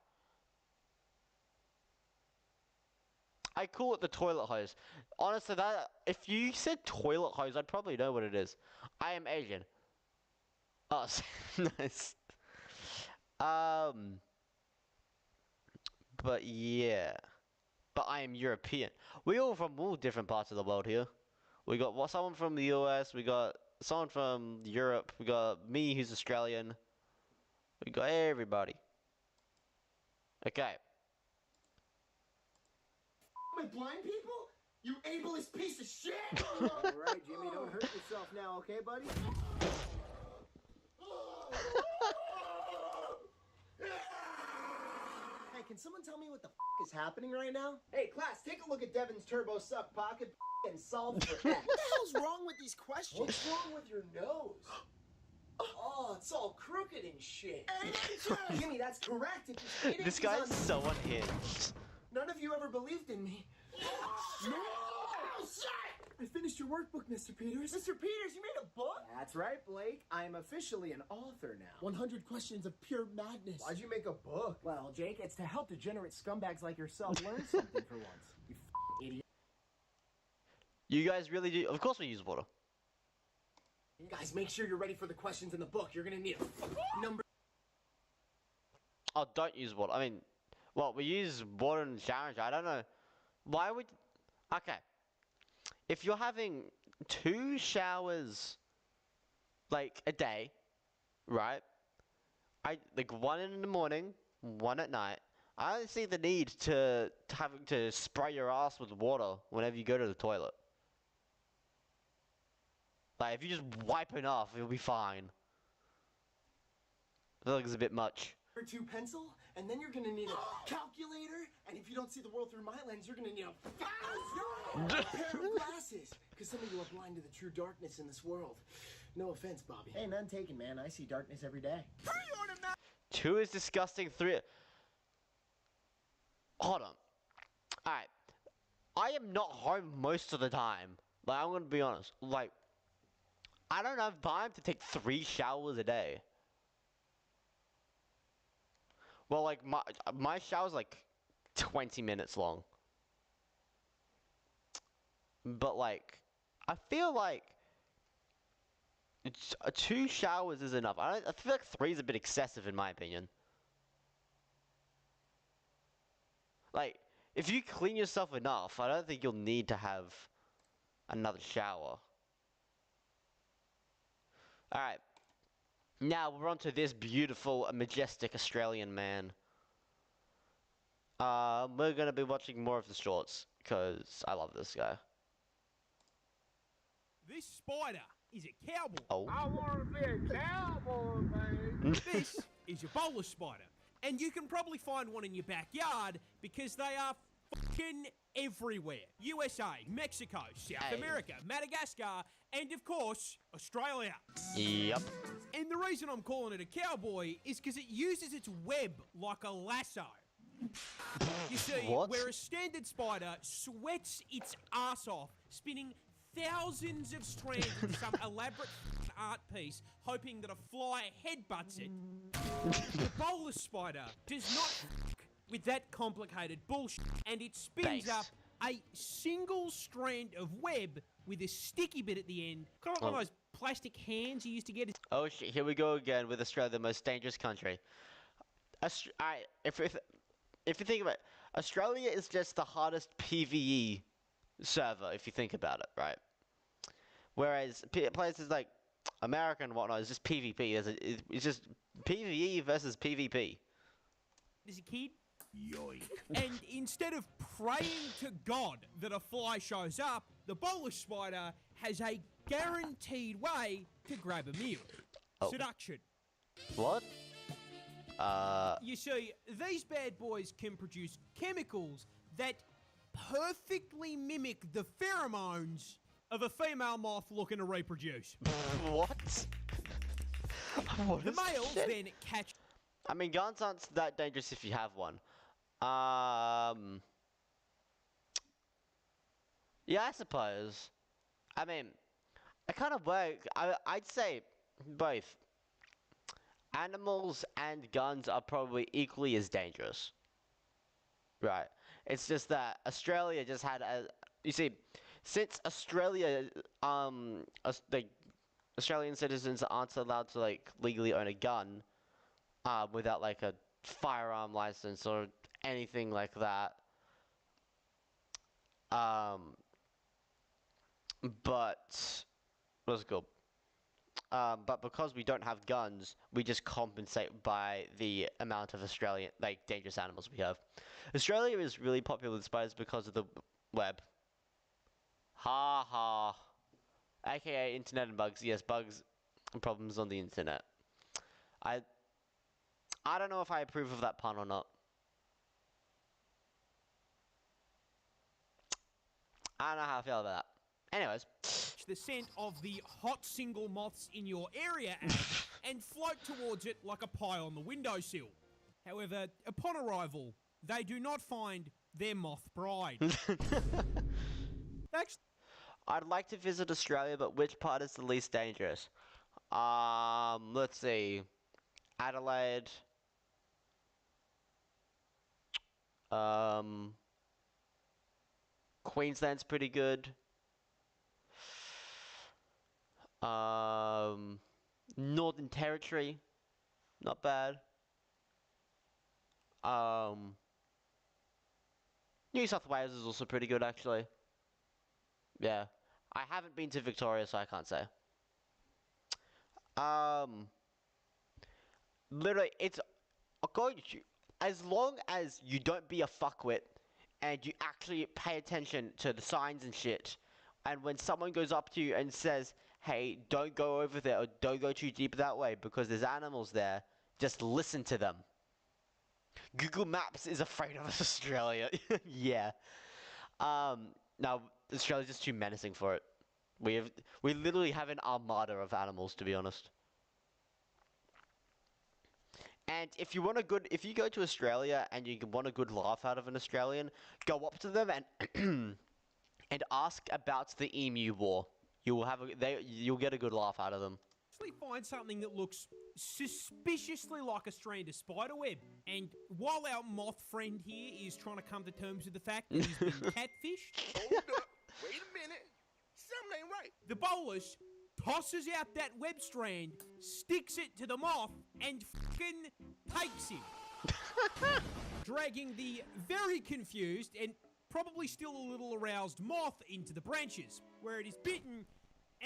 S1: I call it the toilet hose. Honestly, that if you said toilet hose, I'd probably know what it is. I am Asian. Oh, nice. But yeah. But I am European. We all from all different parts of the world here. We got someone from the US. We got someone from Europe. We got me, who's Australian. We got everybody. Okay.
S3: with blind people? You ableist piece of shit!
S2: Alright, Jimmy, don't hurt yourself now, okay, buddy? Hey, can someone tell me what the is happening right now?
S3: Hey, class, take a look at Devin's turbo suck pocket and solve for X.
S2: What the hell's wrong with these questions?
S3: What's wrong with your nose? Oh, it's all crooked and shit. Jimmy, that's correct. It just eight
S1: This
S3: inches
S1: guy's
S3: on-
S1: so unhinged.
S3: None of you ever believed in me. No! Shit!
S2: I finished your workbook, Mr. Peters.
S3: Mr. Peters, you made a book?
S2: That's right, Blake. I am officially an author now. 100 questions of pure madness.
S3: Why'd you make a book?
S2: Well, Jake, it's to help degenerate scumbags like yourself learn something for once. You idiot.
S1: You guys really do? Of course we use water.
S3: Guys, make sure you're ready for the questions in the book. You're gonna need a number.
S1: Oh, don't use water. I mean, well, we use water in the shower. I don't know. Why would... Okay. If you're having 2 showers, like, a day, right? Like, one in the morning, one at night. I don't see the need to having to spray your ass with water whenever you go to the toilet. Like, if you just wipe it off, you'll be fine. I feel like it's a bit much.
S3: 2 pencil, and then you're gonna need a calculator, and if you don't see the world through my lens, you're gonna need a pair of glasses, because some of you are blind to the true darkness in this world. No offense, Bobby.
S2: Hey, none taken, man. I see darkness every day.
S1: 2 is disgusting. 3... Hold on. Alright. I am not home most of the time. Like, I'm gonna be honest. Like, I don't have time to take 3 showers a day. Well, like, my shower's like 20 minutes long. But, like, I feel like 2 showers is enough. I feel like 3 is a bit excessive in my opinion. Like, if you clean yourself enough, I don't think you'll need to have another shower. Alright. Now we're on to this beautiful, majestic Australian man. We're gonna be watching more of the shorts, because I love this guy.
S4: This spider is a cowboy.
S1: Oh.
S2: I want to be a cowboy, man.
S4: This is a bowler spider. And you can probably find one in your backyard because they are fucking everywhere. USA, Mexico, South
S1: Hey.
S4: America, Madagascar, and of course, Australia.
S1: Yep.
S4: And the reason I'm calling it a cowboy is because it uses its web like a lasso. You see,
S1: What?
S4: where a standard spider sweats its ass off, spinning thousands of strands into some elaborate art piece, hoping that a fly headbutts it, the bowler spider does not with that complicated bullshit, and it spins
S1: Thanks.
S4: up a single strand of web with a sticky bit at the end, kind of like one of those plastic hands you used to get.
S1: Oh shit, here we go again with Australia, the most dangerous country. If you think about it, Australia is just the hardest PvE server, if you think about it, right? Whereas places like America and whatnot is just PvP. It's just PvE versus PvP.
S4: As a kid. Yoink. And instead of praying to God that a fly shows up, the bowler spider has a guaranteed way to grab a meal.
S1: Oh.
S4: Seduction.
S1: What?
S4: You see, these bad boys can produce chemicals that perfectly mimic the pheromones of a female moth looking to reproduce.
S1: What? What
S4: The
S1: is
S4: males
S1: shit?
S4: then catch...
S1: I mean, guns aren't that dangerous if you have one. Yeah, I suppose. I mean, it kind of work. I'd say both. Animals and guns are probably equally as dangerous. Right. It's just that Australia just had a... You see, since Australia, the Australian citizens aren't allowed to, like, legally own a gun, without, like, a firearm license or anything like that. But... What's it called? But because we don't have guns, we just compensate by the amount of Australian, like, dangerous animals we have. Australia is really popular with spiders because of the web. Ha ha. AKA internet and bugs. Yes, bugs and problems on the internet. I don't know if I approve of that pun or not. I don't know how I feel about that. Anyways.
S4: the scent of the hot single moths in your area and float towards it like a pie on the windowsill. However, upon arrival, they do not find their moth bride. That's...
S1: I'd like to visit Australia, but which part is the least dangerous? Let's see. Adelaide. Queensland's pretty good. Northern Territory, not bad. New South Wales is also pretty good, actually. Yeah. I haven't been to Victoria, so I can't say. Literally, it's going to... As long as you don't be a fuckwit, and you actually pay attention to the signs and shit, and when someone goes up to you and says, hey, don't go over there, or don't go too deep that way, because there's animals there, just listen to them. Google Maps is afraid of Australia. Yeah. Now, Australia's just too menacing for it. We literally have an armada of animals, to be honest. And if you go to Australia and you want a good laugh out of an Australian, go up to them and and ask about the Emu War. You'll get a good laugh out of them.
S4: Actually find something that looks suspiciously like a strand of spiderweb. And while our moth friend here is trying to come to terms with the fact that he's been catfished,
S5: Hold up. Wait a minute. Something ain't right.
S4: the bolus tosses out that web strand, sticks it to the moth, and fucking takes him. dragging the very confused and probably still a little aroused moth into the branches, where it is bitten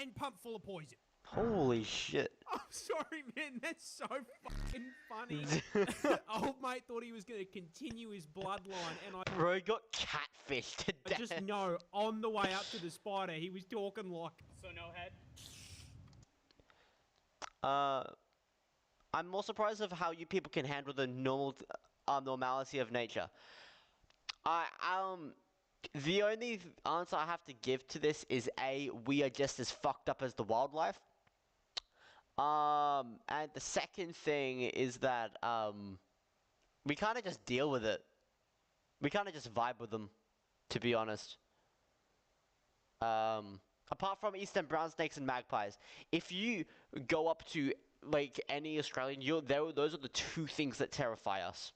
S4: and pumped full of poison.
S1: Holy shit.
S4: I'm sorry, man, that's so fucking funny. Old mate thought he was going to continue his bloodline, and
S1: Bro got catfished to
S4: I
S1: death.
S4: just know on the way up to the spider, he was talking like,
S6: So no head?
S1: I'm more surprised of how you people can handle the normality of nature. The only answer I have to give to this is A, we are just as fucked up as the wildlife. And the second thing is that, we kind of just deal with it. We kind of just vibe with them, to be honest. Apart from eastern brown snakes and magpies, if you go up to like any Australian, those are the two things that terrify us.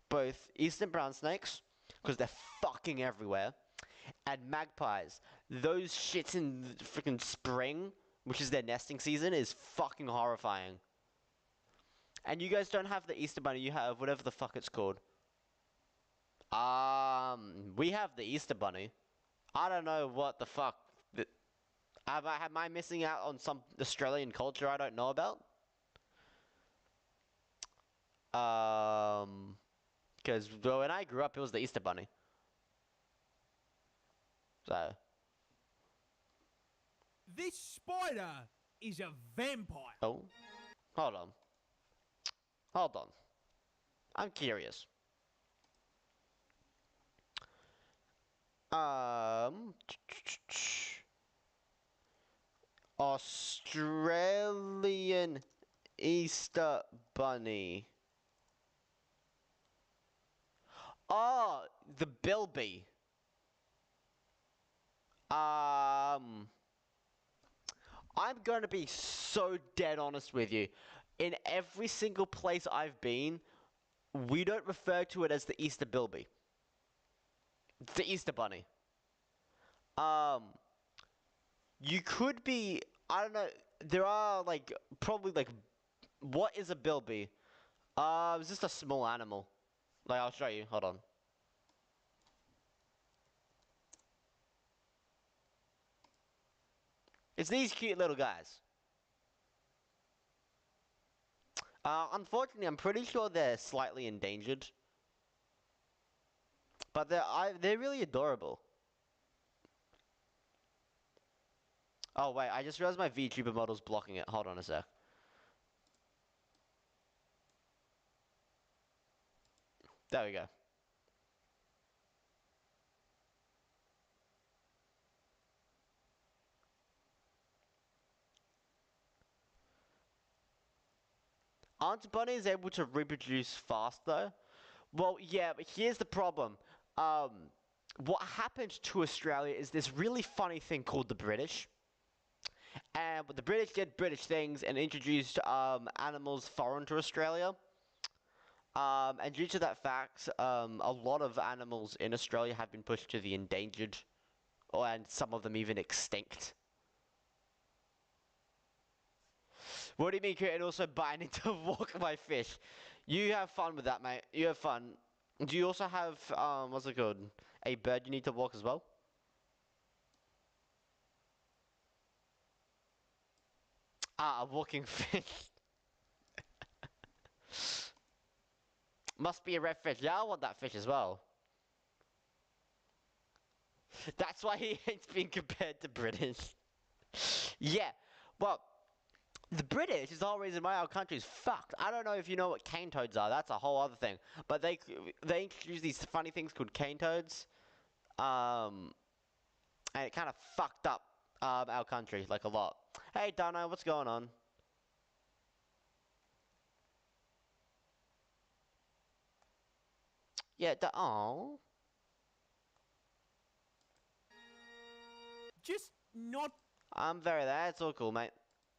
S1: Both eastern brown snakes, because they're fucking everywhere, and magpies. Those shits in the freaking spring, which is their nesting season, is fucking horrifying. And you guys don't have the Easter bunny, you have whatever the fuck it's called. We have the Easter bunny. I don't know what the fuck. Am I missing out on some Australian culture I don't know about? Because when I grew up, it was the Easter bunny. So.
S4: this spider is a vampire.
S1: Oh. Hold on. Hold on. I'm curious. Australian Easter bunny. Oh, the bilby. I'm gonna be so dead honest with you. In every single place I've been, we don't refer to it as the Easter bilby. It's the Easter bunny. You could be, I don't know, there are like, probably like, what is a bilby? It's just a small animal. Like, I'll show you, hold on. It's these cute little guys. Unfortunately, I'm pretty sure they're slightly endangered. But they're really adorable. Oh wait, I just realized my VTuber model's blocking it. Hold on a sec. There we go. Aren't bunnies able to reproduce fast though? Well, yeah, but here's the problem. What happened to Australia is this really funny thing called the British. And the British did British things and introduced animals foreign to Australia. And due to that fact, a lot of animals in Australia have been pushed to the endangered, and some of them even extinct. What do you mean, and also I need to walk my fish? You have fun with that, mate. You have fun. Do you also have, what's it called? A bird you need to walk as well? Ah, a walking fish. Must be a red fish. Yeah, I want that fish as well. That's why he hates being compared to British. Yeah, well, the British is the whole reason why our country's fucked. I don't know if you know what cane toads are. That's a whole other thing. But they introduced these funny things called cane toads. And it kind of fucked up our country, like, a lot. Hey, Dano, what's going on? Yeah, oh.
S4: Just not
S1: I'm very there. It's all cool, mate.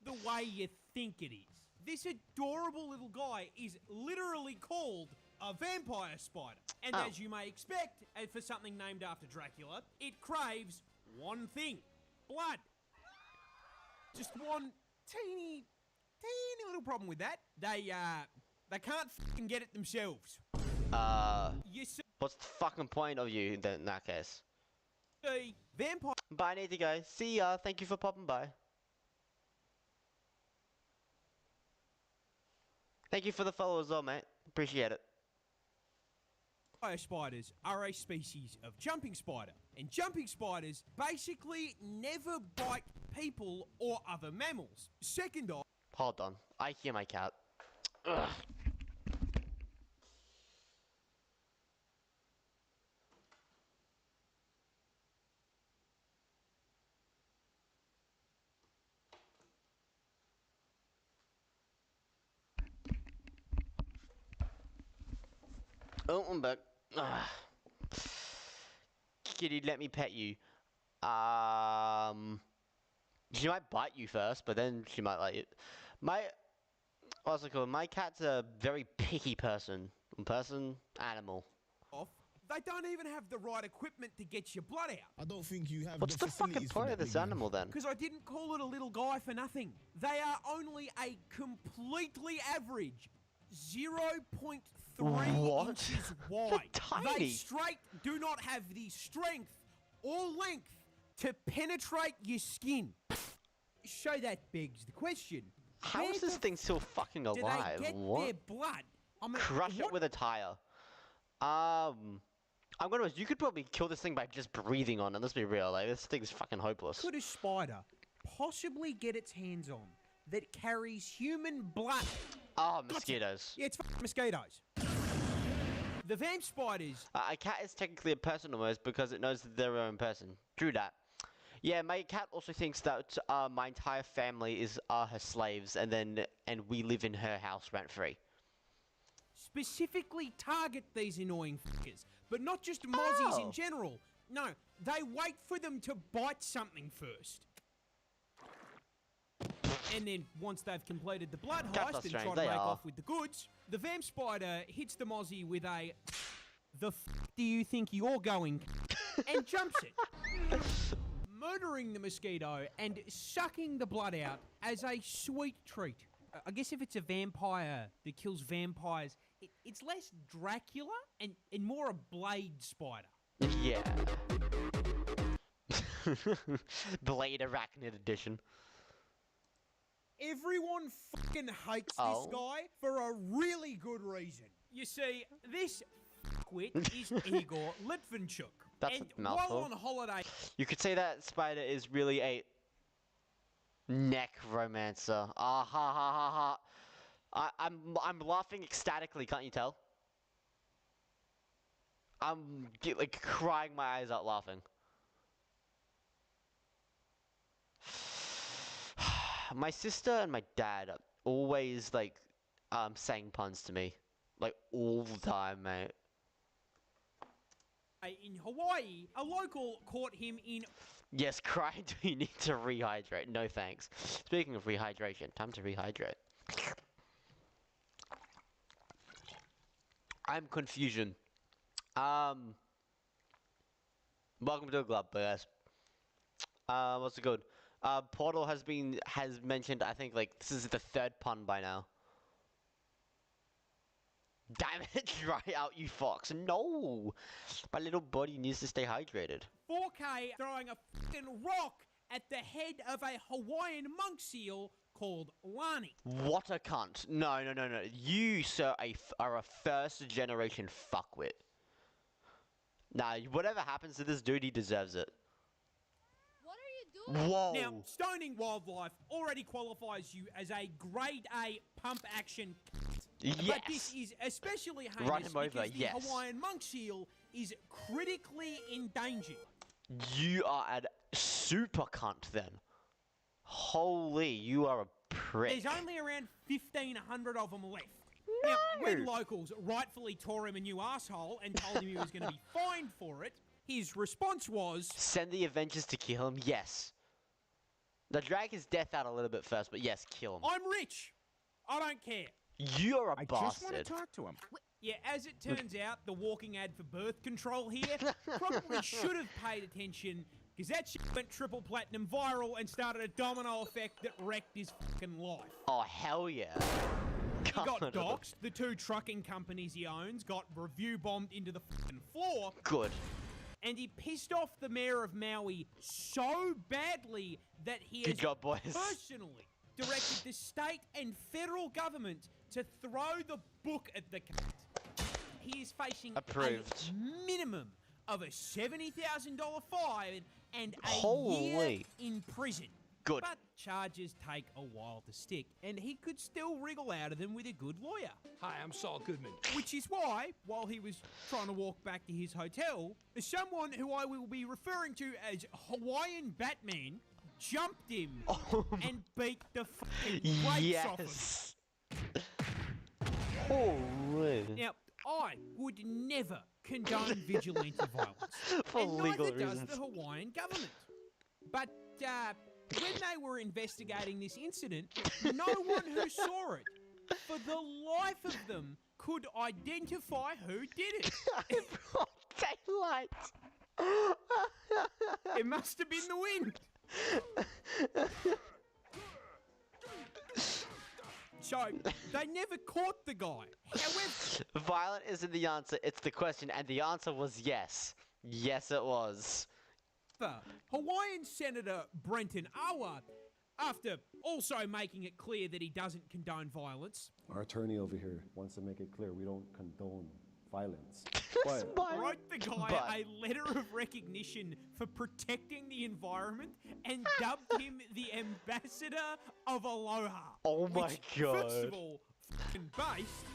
S4: the way you think it is. This adorable little guy is literally called a vampire spider. And
S1: Oh.
S4: as you may expect, and for something named after Dracula, it craves one thing: blood. Just one teeny little problem with that. They can't fucking get it themselves. You
S1: What's the fucking point of you then in that case?
S4: see, vampire
S1: Bye, Nathan, guys. See ya. Thank you for popping by. Thank you for the follow as well, mate. Appreciate it.
S4: spiders are a species of jumping spider, and jumping spiders basically never bite people or other mammals. Second off,
S1: Hold on. I hear my cat. Ugh. Oh, I'm back. Ugh. Kitty, let me pet you. She might bite you first, but then she might like it. What's it called? My cat's a very picky person. Animal.
S4: they don't even have the right equipment to get your blood out.
S6: I don't think you have
S1: What's the fucking
S6: facilities for
S1: point
S6: that,
S1: of this
S6: big man.
S1: animal then?
S4: Because I didn't call it a little guy for nothing. They are only a completely average 0.3
S1: What?
S4: inches wide.
S1: Tiny.
S4: They straight do not have the strength or length to penetrate your skin. So that begs the question.
S1: How
S4: where
S1: is this
S4: the
S1: thing still fucking
S4: do
S1: alive?
S4: they get
S1: What?
S4: their blood? I mean,
S1: Crush it
S4: what
S1: with a tire. I'm gonna. You could probably kill this thing by just breathing on it. Let's be real. Like this thing's fucking hopeless.
S4: could a spider possibly get its hands on that carries human blood?
S1: Oh, mosquitoes.
S4: Yeah, it's fucking mosquitoes. The vamp spiders.
S1: A cat is technically a person almost because it knows that they're their own person. True that. Yeah, my cat also thinks that my entire family is her slaves, and we live in her house rent free.
S4: Specifically target these annoying fuckers, but not just mozzies
S1: Oh.
S4: in general. No, they wait for them to bite something first. And then, once they've completed the blood
S1: Cats are
S4: heist and
S1: strange,
S4: try to
S1: they
S4: make
S1: are.
S4: off with the goods, the vamp spider hits the mozzie with a "the f do you think you're going?" and jumps it, murdering the mosquito and sucking the blood out as a sweet treat. I guess if it's a vampire that kills vampires, it's less Dracula and more a blade spider.
S1: Yeah. Blade Arachnid edition.
S4: Everyone fucking hates
S1: Oh.
S4: this guy for a really good reason. You see, this fuckwit is Igor Litvinchuk.
S1: That's
S4: and
S1: a mouthful.
S4: while on holiday,
S1: You could say that spider is really a necromancer. Ah ha ha ha ha. I'm laughing ecstatically, can't you tell? I'm like crying my eyes out laughing. My sister and my dad always like saying puns to me, like all the time, mate.
S4: in Hawaii, a local caught him in
S1: Yes, cry do you need to rehydrate? No thanks. Speaking of rehydration, time to rehydrate. I'm confusion. Welcome to the club, guys. What's it good? Portal has mentioned, I think, like, this is the third pun by now. Damn it, dry out, you fox. No! My little body needs to stay hydrated.
S4: 4K throwing a fucking rock at the head of a Hawaiian monk seal called Lani.
S1: What a cunt. No. You, sir, are a first-generation fuckwit. Nah, whatever happens to this dude, he deserves it.
S7: What are you doing?
S1: Whoa!
S4: Now, stoning wildlife already qualifies you as a grade A pump action.
S1: Yes!
S4: But this is especially heinous
S1: Run him over,
S4: because the
S1: yes.
S4: Hawaiian monk seal is critically endangered.
S1: You are a super cunt then. Holy, you are a prick.
S4: There's only around 1,500 of them left. Now, when locals rightfully tore him a new asshole and told him he was going to be fined for it, his response was,
S1: Send the Avengers to kill him? Yes. Now drag his death out a little bit first, but yes, kill him.
S4: "I'm rich. I don't care."
S1: You're a
S5: I
S1: bastard.
S5: just want to talk to him.
S4: Yeah, as it turns out, the walking ad for birth control here probably should have paid attention, because that shit went triple platinum viral and started a domino effect that wrecked his fucking life.
S1: Oh, hell yeah.
S4: He got
S1: Canada.
S4: doxxed. The 2 trucking companies he owns got review bombed into the fucking floor.
S1: Good.
S4: And he pissed off the mayor of Maui so badly that he
S1: Good
S4: has
S1: job, boys.
S4: personally directed the state and federal government to throw the book at the cat. He is facing
S1: Approved.
S4: a minimum of a $70,000 fine and a year
S1: Holy.
S4: in prison.
S1: Good.
S4: But charges take a while to stick, and he could still wriggle out of them with a good lawyer.
S6: Hi, I'm Saul Goodman.
S4: Which is why, while he was trying to walk back to his hotel, someone who I will be referring to as Hawaiian Batman jumped him and beat the fucking brakes off him.
S1: Yes. Holy.
S4: Now, I would never condone vigilante violence,
S1: For
S4: and
S1: legal
S4: neither
S1: reasons.
S4: does the Hawaiian government. But when they were investigating this incident, no one who saw it, for the life of them, could identify who did it.
S1: Broad daylight.
S4: It must have been the wind. So, they never caught the guy. However,
S1: Violent isn't the answer, it's the question, and the answer was yes. Yes, it was.
S4: Hawaiian Senator Brenton Awa, after also making it clear that he doesn't condone violence,
S8: Our attorney over here wants to make it clear we don't condone violence. But
S4: wrote the guy
S1: But-
S4: a letter of recognition for protecting the environment and dubbed him the ambassador of Aloha.
S1: Oh my
S4: which,
S1: God.
S4: First of all, f***ing based.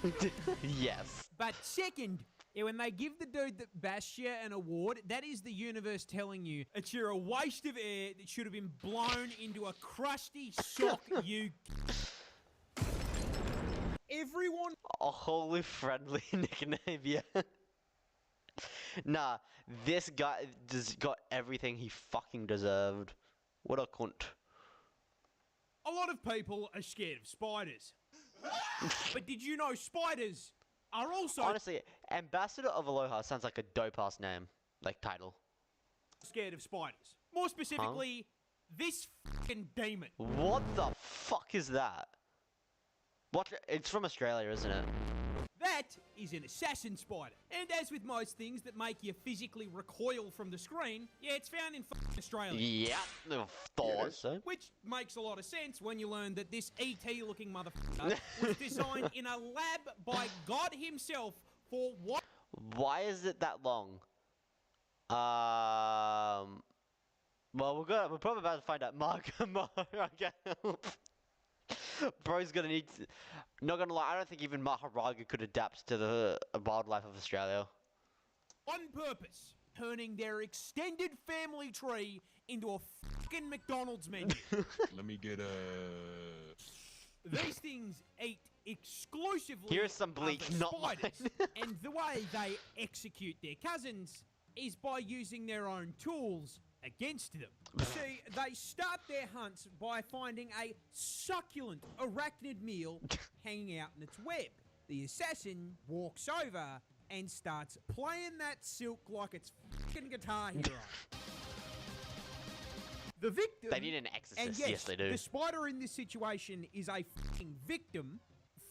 S1: Yes.
S4: But second, when they give the dude that bashed you an award, that is the universe telling you that you're a waste of air that should have been blown into a crusty sock, you... Everyone...
S1: A wholly friendly nickname, yeah. Nah, this guy just got everything he fucking deserved. What a cunt.
S4: A lot of people are scared of spiders. But did you know spiders are also
S1: Honestly, Ambassador of Aloha sounds like a dope-ass name. Like, title.
S4: scared of spiders? More specifically, this fucking demon.
S1: What the fuck is that? What? It's from Australia, isn't it?
S4: That is an assassin spider. And as with most things that make you physically recoil from the screen, yeah, it's found in fucking Australia.
S1: Yeah, thought so.
S4: Which makes a lot of sense when you learn that this ET-looking motherfucker was designed in a lab by God himself for what?
S1: Why is it that long? Well, we're probably about to find out. Mark, okay. Bro's gonna need to, not gonna lie, I don't think even Maharaga could adapt to the wildlife of Australia.
S4: On purpose, turning their extended family tree into a fucking McDonald's menu.
S6: Let me get a...
S4: These things eat exclusively
S1: Here's some bleach,
S4: other
S1: not mine.
S4: spiders. And the way they execute their cousins is by using their own tools against them. See, they start their hunts by finding a succulent arachnid meal hanging out in its web. The assassin walks over and starts playing that silk like it's fucking Guitar Hero. The victim...
S1: They need an exorcist,
S4: And
S1: yes they do.
S4: the spider in this situation is a fucking victim,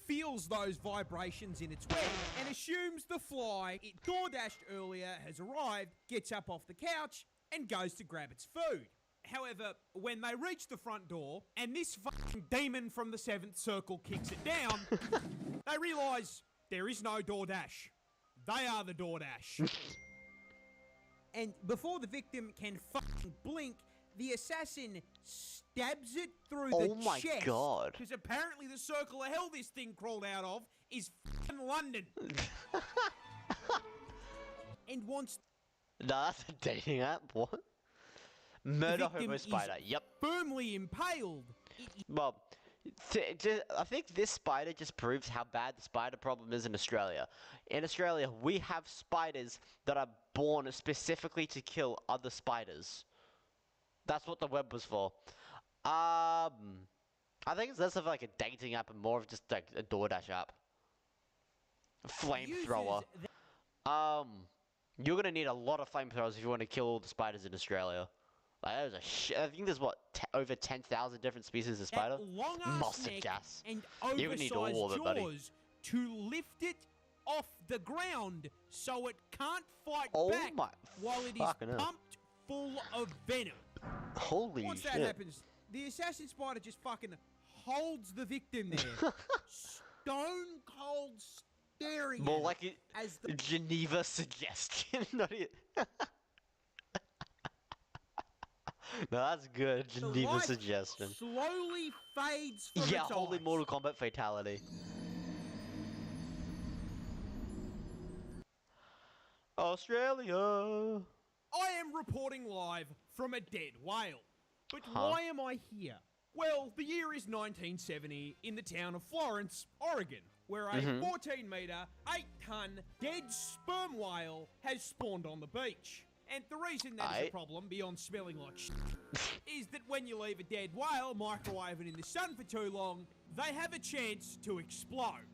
S4: feels those vibrations in its web, and assumes the fly it door-dashed earlier has arrived, gets up off the couch, and goes to grab its food. However, when they reach the front door, and this fucking demon from the 7th circle kicks it down, they realise there is no DoorDash. They are the DoorDash. And before the victim can fucking blink, the assassin stabs it through the
S1: Oh my
S4: chest.
S1: God.
S4: Because apparently the circle of hell this thing crawled out of is fucking London. And wants
S1: Nah, that's a dating app, what? Murder
S4: victim
S1: Homo
S4: is
S1: Spider, yep.
S4: firmly impaled.
S1: Well, I think this spider just proves how bad the spider problem is in Australia. In Australia, we have spiders that are born specifically to kill other spiders. That's what the web was for. I think it's less of like a dating app and more of just like a DoorDash app. Flamethrower.
S4: Uses
S1: You're gonna need a lot of flamethrowers if you want to kill all the spiders in Australia. Like, there's I think there's what over 10,000 different species of spider.
S4: That long-ass
S1: Mustard
S4: neck
S1: gas.
S4: and
S1: You would need all of
S4: oversized
S1: it, buddy.
S4: jaws to lift it off the ground so it can't fight
S1: Oh
S4: back
S1: my
S4: while it is
S1: fucking hell.
S4: pumped full of venom.
S1: Holy
S4: Once
S1: shit.
S4: that happens, the assassin spider just fucking holds the victim there, stone cold staring
S1: More
S4: at
S1: like
S4: it as the
S1: Geneva suggestion. Not it. No, that's good. Geneva
S4: life
S1: suggestion.
S4: slowly fades from
S1: Yeah,
S4: its
S1: holy
S4: eyes.
S1: Mortal Kombat fatality. Australia.
S4: I am reporting live from a dead whale. But
S1: Huh?
S4: why am I here? Well, the year is 1970 in the town of Florence, Oregon, where a 14-metre, 8-ton dead sperm whale has spawned on the beach. And the reason that is a
S1: Aight.
S4: problem, beyond smelling like shit, is that when you leave a dead whale microwaving in the sun for too long, they have a chance to explode.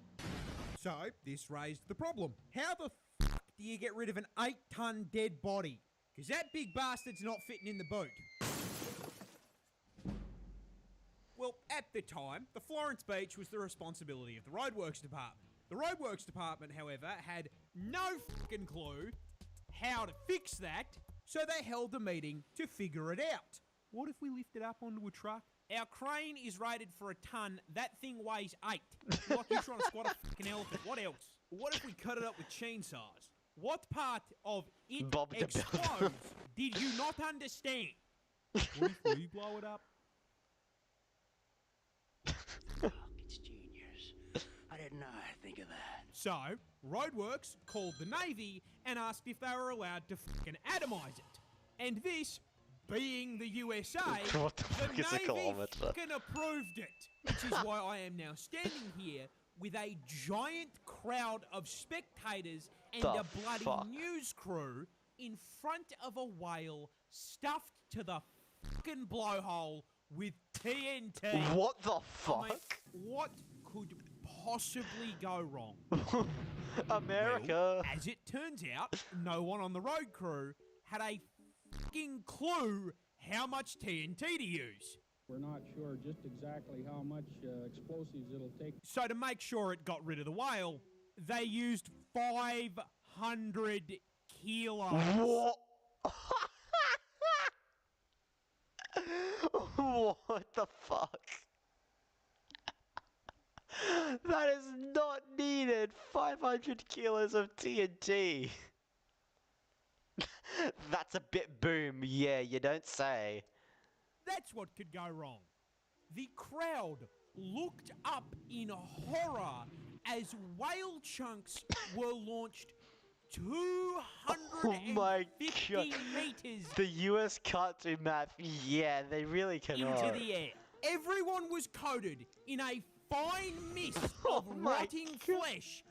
S4: So, this raised the problem. How the fuck do you get rid of an 8-ton dead body? Because that big bastard's not fitting in the boot. Well, at the time, the Florence Beach was the responsibility of the Roadworks Department. The Roadworks Department, however, had no fucking clue how to fix that, so they held a meeting to figure it out. What if we lift it up onto a truck? Our crane is rated for a ton. That thing weighs 8. Like you're trying to squat a fucking elephant. What else? What if we cut it up with chainsaws? What part of it
S1: Bob the Builder.
S4: explodes did you not understand? What if we blow it up?
S2: It's genius. How didn't I think of that?
S4: So, Roadworks called the Navy and asked if they were allowed to fucking atomize it. And this, being the USA,
S1: What the fuck is a
S4: Navy
S1: kilometre?
S4: fucking approved it. Which is why I am now standing here with a giant crowd of spectators and
S1: The
S4: a bloody
S1: fuck?
S4: news crew in front of a whale stuffed to the fucking blowhole with TNT.
S1: What the
S4: I
S1: fuck?
S4: mean, what could possibly go wrong?
S1: America.
S4: Well, as it turns out, no one on the road crew had a fucking clue how much TNT to use.
S9: We're not sure just exactly how much explosives it'll take.
S4: So to make sure it got rid of the whale, they used 500 kilos.
S1: What? What the fuck? That is not needed. 500 kilos of TNT. That's a bit boom. Yeah, you don't say.
S4: That's what could go wrong. The crowd looked up in horror as whale chunks were launched 250
S1: my God.
S4: meters
S1: The US can't do math. Yeah, they really cannot.
S4: into the air. Everyone was coated in a fine mist of
S1: Oh my
S4: rotting
S1: God.
S4: flesh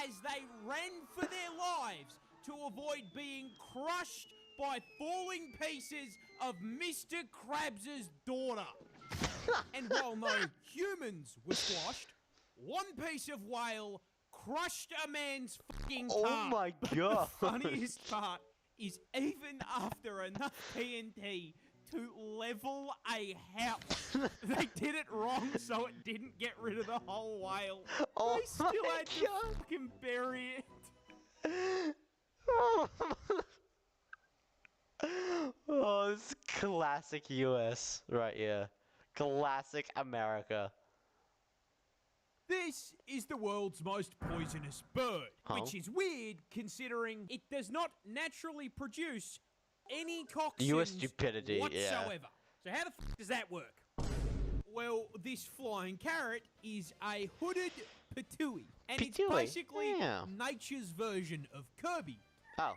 S4: as they ran for their lives to avoid being crushed by falling pieces of Mr. Krabs' daughter. And while no humans were squashed, one piece of whale crushed a man's fucking car.
S1: Oh my
S4: But
S1: God.
S4: the funniest part is even after enough TNT to level a house, they did it wrong so it didn't get rid of the whole whale.
S1: Oh
S4: They still
S1: my
S4: had to
S1: God.
S4: fucking bury it.
S1: Oh, this is classic US right here. Classic America.
S4: This is the world's most poisonous bird, which is weird considering it does not naturally produce any toxins
S1: US stupidity, yeah.
S4: whatsoever. So how the fuck does that work? Well, this flying carrot is a hooded patooey, and it's
S1: Patooey?
S4: basically
S1: Yeah.
S4: nature's version of Kirby.
S1: Oh.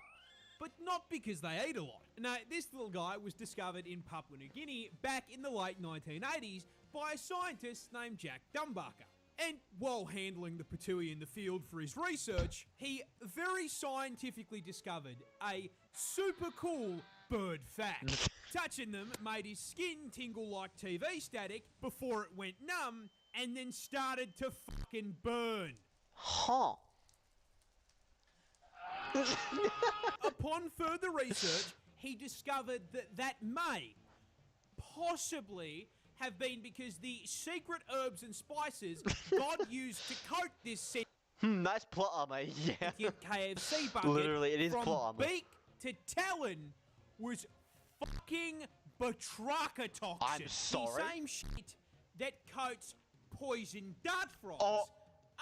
S4: But not because they eat a lot. No, this little guy was discovered in Papua New Guinea back in the late 1980s by a scientist named Jack Dumbarker. And while handling the patooey in the field for his research, he very scientifically discovered a super cool bird fact. Touching them made his skin tingle like TV static before it went numb and then started to fucking burn.
S1: Huh.
S4: Upon further research, he discovered that that may possibly have been because the secret herbs and spices God used to coat this
S1: Nice plot armor, yeah.
S4: sentient KFC bucket
S1: Literally, it is
S4: from
S1: plot armor.
S4: beak to talon was fucking batraka toxin.
S1: I'm sorry?
S4: The same shit that coats poison dart frogs,
S1: Oh.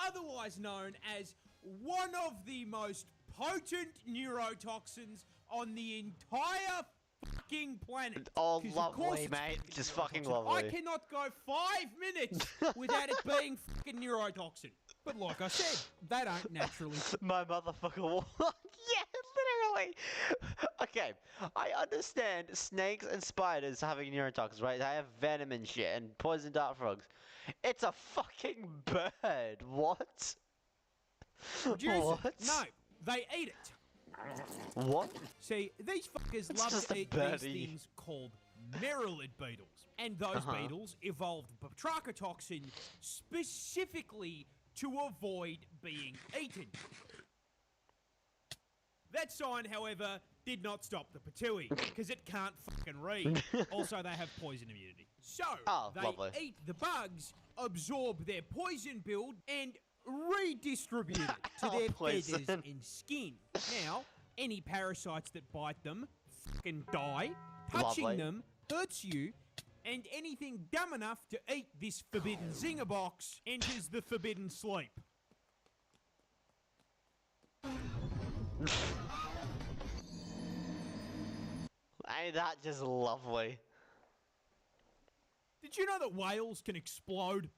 S4: otherwise known as one of the most potent neurotoxins on the entire fucking planet.
S1: Oh,
S4: 'Cause of course
S1: lovely,
S4: it's
S1: mate.
S4: fucking
S1: Just fucking
S4: neurotoxin.
S1: lovely.
S4: I cannot go 5 minutes without it being fucking neurotoxin. But like I said, they don't naturally.
S1: My motherfucker wall. Yeah, literally. Okay, I understand snakes and spiders having neurotoxins, right? They have venom and shit and poison dart frogs. It's a fucking bird. What?
S4: Produce it.
S1: What?
S4: No, they eat it.
S1: What?
S4: See, these fuckers
S1: It's
S4: love
S1: just
S4: to
S1: a
S4: eat these
S1: birdie.
S4: things called merillid beetles. And those beetles evolved batraka toxin specifically to avoid being eaten. That sign, however, did not stop the patooey, because it can't fucking read. Also, they have poison immunity. So, they
S1: lovely.
S4: eat the bugs, absorb their poison build, and redistribute it to their
S1: Poison.
S4: feathers and skin. Now, any parasites that bite them fucking die. Touching
S1: Lovely.
S4: them hurts you, and anything dumb enough to eat this forbidden zinger box enters the forbidden sleep.
S1: Ain't that just lovely?
S4: Did you know that whales can explode?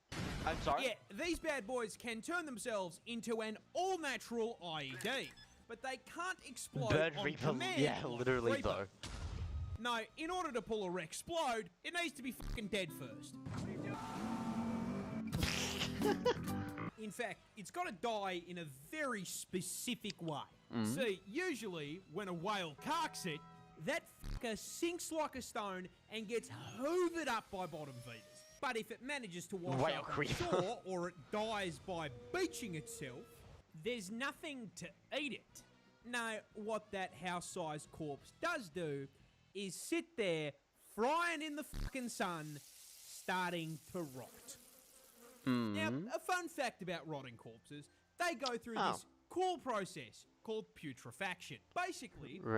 S1: I'm sorry?
S4: Yeah, these bad boys can turn themselves into an all-natural IED, but they can't explode
S1: Bird
S4: on
S1: Reaper,
S4: command
S1: yeah,
S4: like
S1: literally
S4: Reaper.
S1: though.
S4: No, in order to pull a explode, it needs to be fucking dead first. In fact, it's got to die in a very specific way. See, usually when a whale carks it, that fucker sinks like a stone and gets hoovered up by bottom feeders. But if it manages to wash
S1: Whale
S4: up on
S1: creeper.
S4: shore or it dies by beaching itself, there's nothing to eat it. No, what that house-sized corpse does do is sit there frying in the fucking sun, starting to rot. Now, a fun fact about rotting corpses, they go through this cool process called putrefaction. Basically, all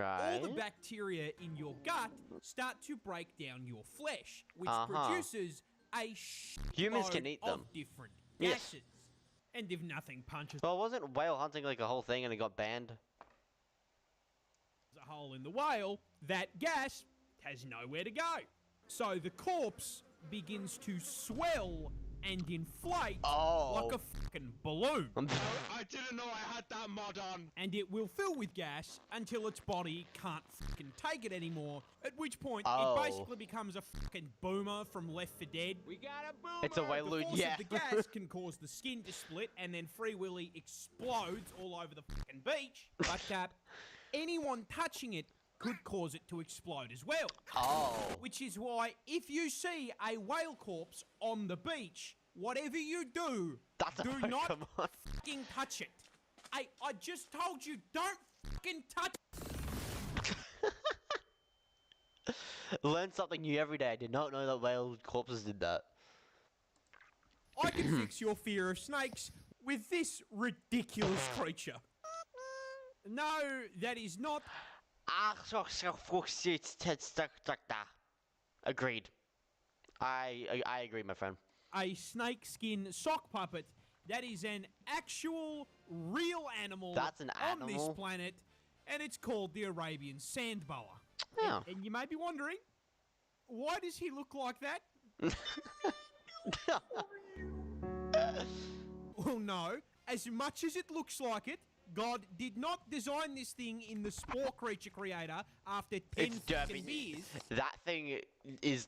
S4: the
S1: Right.
S4: bacteria in your gut start to break down your flesh, which
S1: Uh-huh.
S4: produces a
S1: Humans
S4: shitload
S1: can eat them.
S4: of different
S1: Yes.
S4: gases. And if nothing punches
S1: Well, wasn't whale hunting like a whole thing and it got banned?
S4: a hole in the whale, that gas has nowhere to go. So the corpse begins to swell and inflate like a fucking balloon.
S6: I didn't know I had that mod on.
S4: And it will fill with gas until its body can't fucking take it anymore, at which point it basically becomes a fucking boomer from Left 4 Dead.
S6: We got a boomer.
S1: It's a
S4: The
S1: whale,
S4: force
S1: yeah.
S4: of the gas can cause the skin to split and then Free Willy explodes all over the fucking beach. But anyone touching it could cause it to explode as well. Which is why if you see a whale corpse on the beach, whatever you do,
S1: That's a
S4: do not
S1: Pokemon.
S4: fucking touch it. Hey, I just told you, don't fucking touch it.
S1: Learn something new every day. I did not know that whale corpses did that.
S4: I can fix your fear of snakes with this ridiculous creature. No, that is not.
S1: Agreed. I agree, my friend.
S4: A snakeskin sock puppet. That is an actual, real animal
S1: That's an
S4: on this
S1: animal?
S4: planet, and it's called the Arabian sand boa.
S1: Yeah.
S4: And you may be wondering, why does he look like that? Well, no. As much as it looks like it, God did not design this thing in the Spore Creature Creator after 10
S1: It's
S4: fucking
S1: derpy.
S4: beers.
S1: That thing is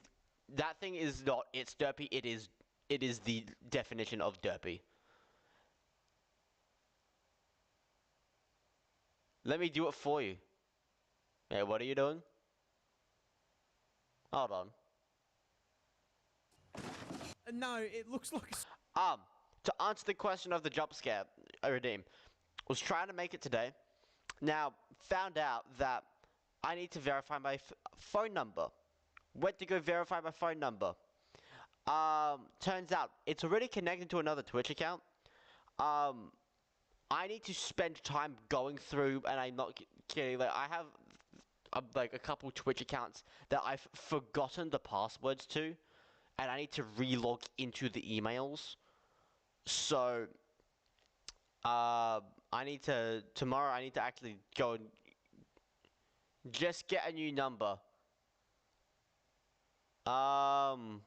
S1: not. It's derpy. It is the definition of derpy. Let me do it for you. Hey, what are you doing? Hold on.
S4: No, it looks like a
S1: To answer the question of the jump scare, I redeem. Was trying to make it today. Now, found out that I need to verify my phone number. Went to go verify my phone number. Turns out it's already connected to another Twitch account. I need to spend time going through, and I'm not kidding. Like I have like a couple Twitch accounts that I've forgotten the passwords to, and I need to relog into the emails. So, tomorrow I need to actually go and just get a new number. I'm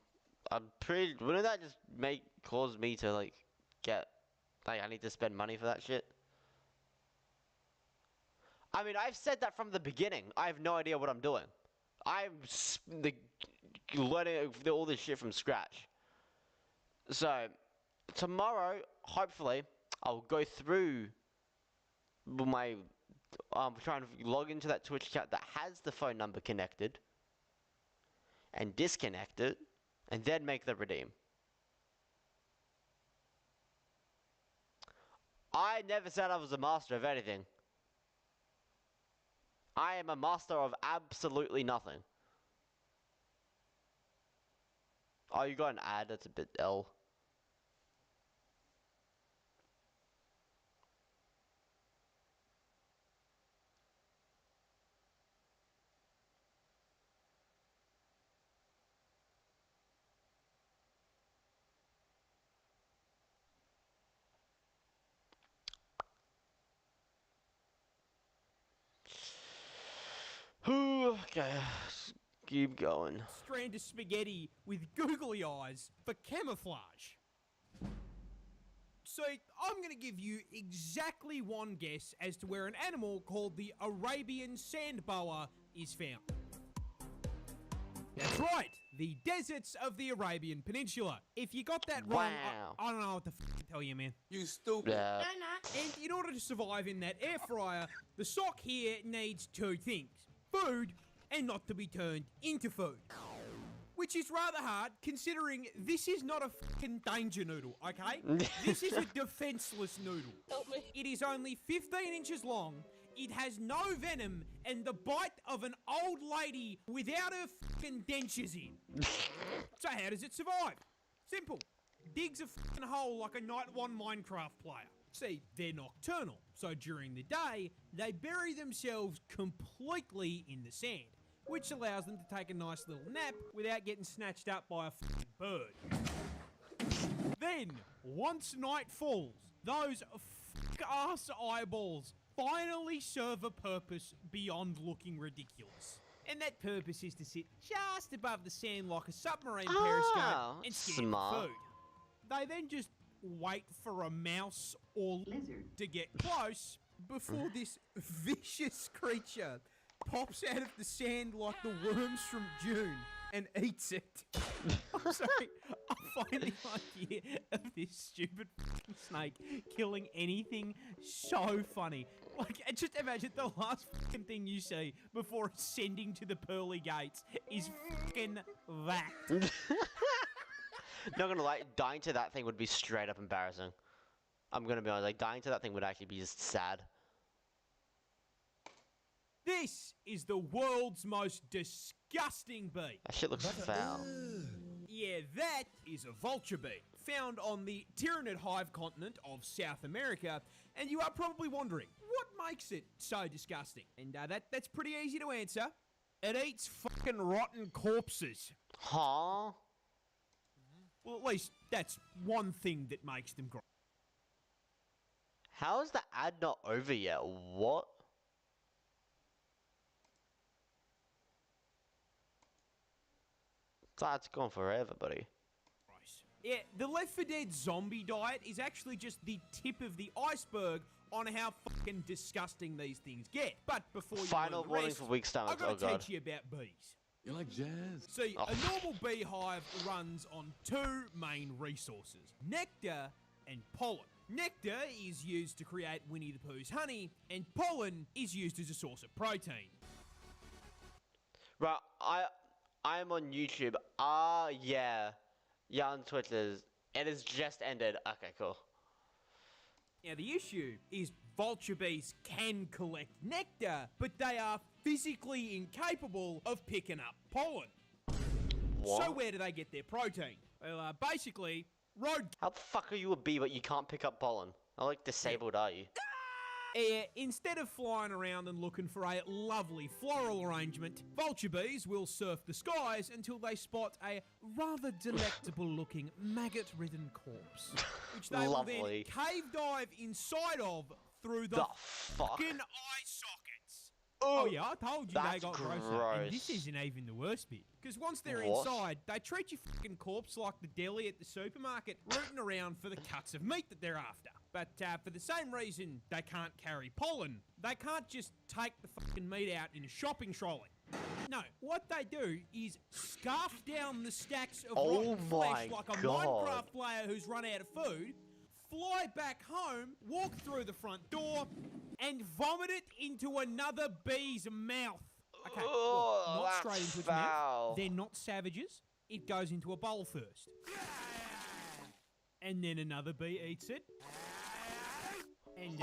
S1: pretty. Wouldn't that just cause me to like get like I need to spend money for that shit? I mean, I've said that from the beginning. I have no idea what I'm doing. I'm learning all this shit from scratch. So, tomorrow, hopefully, I'll go through my trying to log into that Twitch account that has the phone number connected and disconnect it, and then make the redeem. I never said I was a master of anything. I am a master of absolutely nothing. Oh, you got an ad? That's a bit L. Okay, let's keep going.
S4: Strand of spaghetti with googly eyes for camouflage. So, I'm going to give you exactly one guess as to where an animal called the Arabian sand boa is found. That's right, the deserts of the Arabian Peninsula. If you got that wrong,
S1: Wow.
S4: I don't know what to tell you, man.
S5: You stupid.
S1: Yeah.
S4: And in order to survive in that air fryer, the sock here needs two things. Food, and not to be turned into food. Which is rather hard, considering this is not a fucking danger noodle, okay? This is a defenseless noodle.
S7: Help me.
S4: It is only 15 inches long, it has no venom, and the bite of an old lady without her fucking dentures in. So how does it survive? Simple. Digs a fucking hole like a Night 1 Minecraft player. See, they're nocturnal, so during the day, they bury themselves completely in the sand, which allows them to take a nice little nap without getting snatched up by a fucking bird. Then, once night falls, those fuck-ass eyeballs finally serve a purpose beyond looking ridiculous. And that purpose is to sit just above the sand like a submarine periscope and scan for food. They then just wait for a mouse or lizard to get close before this vicious creature pops out of the sand like the worms from June and eats it. I'm sorry, I find the idea of this stupid fucking snake killing anything so funny. Like, just imagine the last fucking thing you see before ascending to the pearly gates is fucking that.
S1: Not gonna lie, dying to that thing would be straight up embarrassing. I'm gonna be honest, like, dying to that thing would actually be just sad.
S4: This is the world's most disgusting bee.
S1: That shit looks foul.
S4: Yeah, that is a vulture bee, found on the Tyrannid hive continent of South America, and you are probably wondering, what makes it so disgusting? And that's pretty easy to answer. It eats fucking rotten corpses.
S1: Huh?
S4: Well, at least that's one thing that makes them grow.
S1: How is the ad not over yet? What? That's gone forever, buddy.
S4: Yeah, the Left 4 Dead zombie diet is actually just the tip of the iceberg on how fucking disgusting these things get. But before you
S1: Final
S4: learn the
S1: warning
S4: rest,
S1: for weak stomachs.
S4: I've
S1: Oh
S4: got to
S1: god.
S4: teach you about bees.
S5: You like jazz?
S4: See,
S1: Oh.
S4: a normal beehive runs on two main resources, nectar and pollen. Nectar is used to create Winnie the Pooh's honey, and pollen is used as a source of protein.
S1: Right, I'm on YouTube. Yeah. Yeah, on Twitter. It has just ended. Okay, cool.
S4: Now, the issue is vulture bees can collect nectar, but they are physically incapable of picking up pollen.
S1: What?
S4: So where do they get their protein? Well, basically, road...
S1: How the fuck are you a bee but you can't pick up pollen? How like disabled are you?
S4: Instead of flying around and looking for a lovely floral arrangement, vulture bees will surf the skies until they spot a rather delectable-looking maggot-ridden corpse, which they will then
S1: Lovely.
S4: cave dive inside of through the
S1: fuck?
S4: fucking eye sockets. Oh yeah, I told you they
S1: That's
S4: got grosser.
S1: gross.
S4: And this isn't even the worst bit. Because once they're
S1: What?
S4: inside, they treat your fucking corpse like the deli at the supermarket, rooting around for the cuts of meat that they're after. But for the same reason they can't carry pollen, they can't just take the fucking meat out in a shopping trolley. No, what they do is scarf down the stacks of rotten flesh like a Minecraft player who's run out of food, fly back home, walk through the front door, and vomit it into another bee's mouth. Okay, well, not straight into its mouth. They're not savages. It goes into a bowl first. And then another bee eats it. And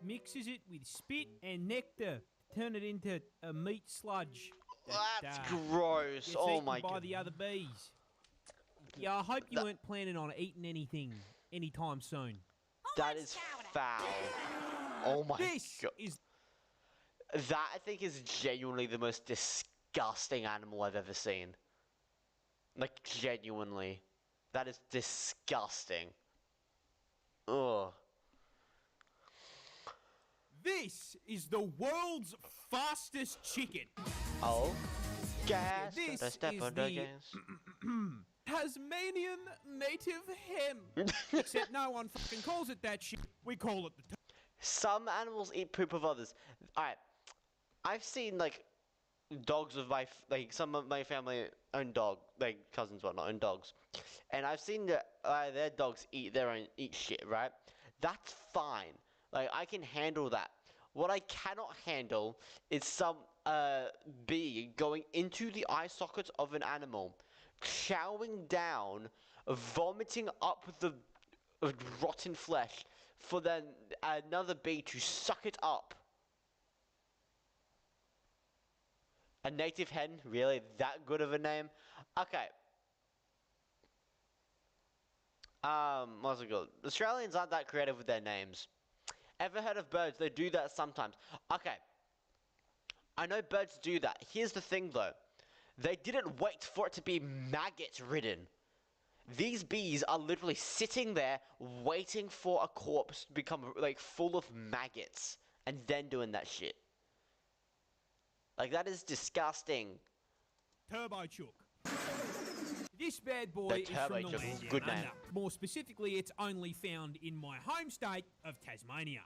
S4: mixes it with spit and nectar to turn it into a meat sludge.
S1: That's gross.
S4: Gets
S1: Oh
S4: eaten
S1: my
S4: by
S1: god.
S4: the other bees. Yeah, I hope you weren't planning on eating anything anytime soon.
S1: That is foul. Oh my
S4: This
S1: god.
S4: is
S1: That I think is genuinely the most disgusting animal I've ever seen. Like genuinely. That is disgusting. Ugh.
S4: This is the world's fastest chicken.
S1: Oh? Gas.
S4: This
S1: Don't step
S4: is
S1: on the
S4: the
S1: gas.
S4: Tasmanian native hen. Except no one fucking calls it that shit. We call it the...
S1: Some animals eat poop of others. Alright. I've seen like dogs of my like some of my family own dog, like cousins whatnot, own dogs, and I've seen their dogs eat their own shit. Right? That's fine. Like I can handle that. What I cannot handle is some bee going into the eye sockets of an animal, chowing down, vomiting up the rotten flesh, for then another bee to suck it up. A native hen? Really? That good of a name? Okay. What's it called? Australians aren't that creative with their names. Ever heard of birds? They do that sometimes. Okay. I know birds do that. Here's the thing though. They didn't wait for it to be maggot ridden. These bees are literally sitting there waiting for a corpse to become like full of maggots and then doing that shit. Like that is disgusting.
S4: Turbo Chook. This bad boy is from the
S1: Turbo Chook.
S4: land down
S1: Good name.
S4: under. More specifically, it's only found in my home state of Tasmania.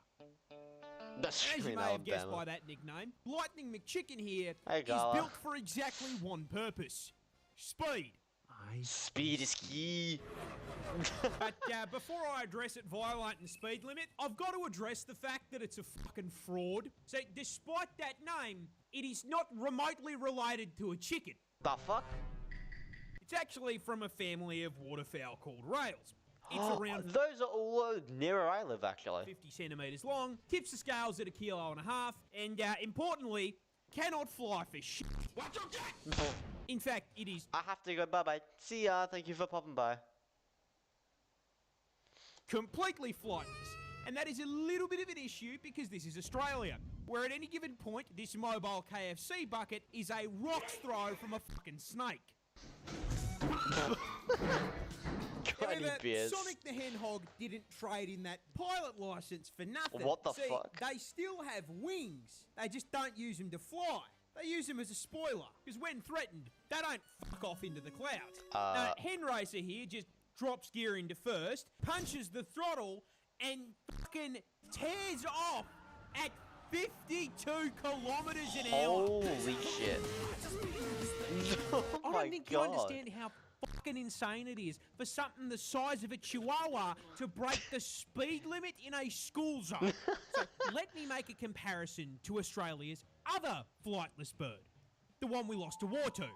S1: That's
S4: As you
S1: in
S4: may have guessed
S1: Alabama.
S4: by that nickname, Lightning McChicken here
S1: Hey,
S4: is
S1: Gala.
S4: built for exactly one purpose. Speed.
S1: Speed is key.
S4: But before I address it violating the speed limit, I've got to address the fact that it's a fucking fraud. So despite that name, it is not remotely related to a chicken.
S1: The fuck?
S4: It's actually from a family of waterfowl called rails. It's around
S1: Those are all near where I live, actually.
S4: 50 centimetres long, tips the scales at 1.5 kilos, and importantly, cannot fly for shit.
S5: Watch your jet!
S1: In fact, it is. I have to go. Bye-bye. See ya. Thank you for popping by.
S4: Completely flightless. And that is a little bit of an issue because this is Australia, where at any given point, this mobile KFC bucket is a rock's throw from a fucking snake. However, Sonic the Hedgehog didn't trade in that pilot license for nothing.
S1: What the
S4: See,
S1: fuck?
S4: They still have wings. They just don't use them to fly. They use them as a spoiler, because when threatened, they don't fuck off into the clouds. Now, Hen Racer here just drops gear into first, punches the throttle, and fucking tears off at 52 kilometers an hour.
S1: Holy shit. Oh
S4: I
S1: my
S4: don't think
S1: God.
S4: you understand how fucking insane it is for something the size of a chihuahua to break the speed limit in a school zone. So let me make a comparison to Australia's other flightless bird, the one we lost a war to.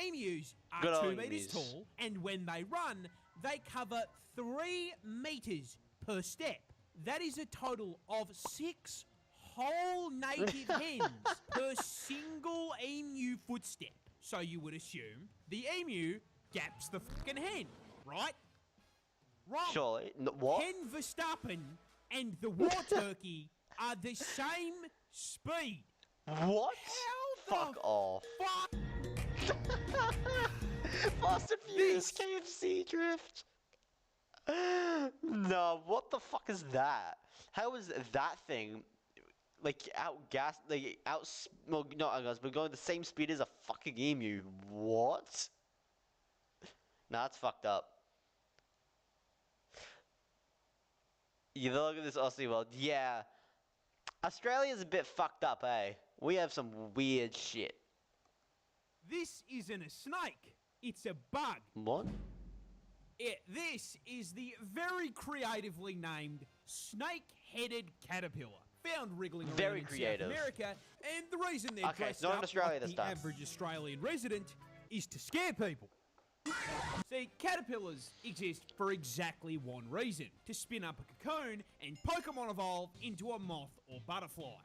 S4: Emus are
S1: Good
S4: 2
S1: old
S4: metres
S1: emus.
S4: tall, and when they run, they cover 3 metres per step. That is a total of 6 whole native hens per single emu footstep. So you would assume the emu gaps the fucking hen, right? Wrong.
S1: Surely. What?
S4: Hen Verstappen and the war turkey are the same speed.
S1: What?
S4: How
S1: Fuck
S4: the
S1: off.
S4: fuck?
S1: Fast and Furious KFC drift. No, what the fuck is that? How is that thing like well, not outgas, but going the same speed as a fucking emu? What? Nah, that's fucked up. You look at this Aussie world, yeah. Australia's a bit fucked up, eh? We have some weird shit.
S4: This isn't a snake. It's a bug.
S1: What?
S4: This is the very creatively named snake-headed caterpillar, found wriggling around
S1: Very
S4: in
S1: creative.
S4: South America, and the reason they're
S1: Okay,
S4: dressed
S1: it's not in
S4: up
S1: Australia
S4: like
S1: this
S4: the
S1: time.
S4: average Australian resident is to scare people. See, caterpillars exist for exactly one reason: to spin up a cocoon and Pokemon evolve into a moth or butterfly.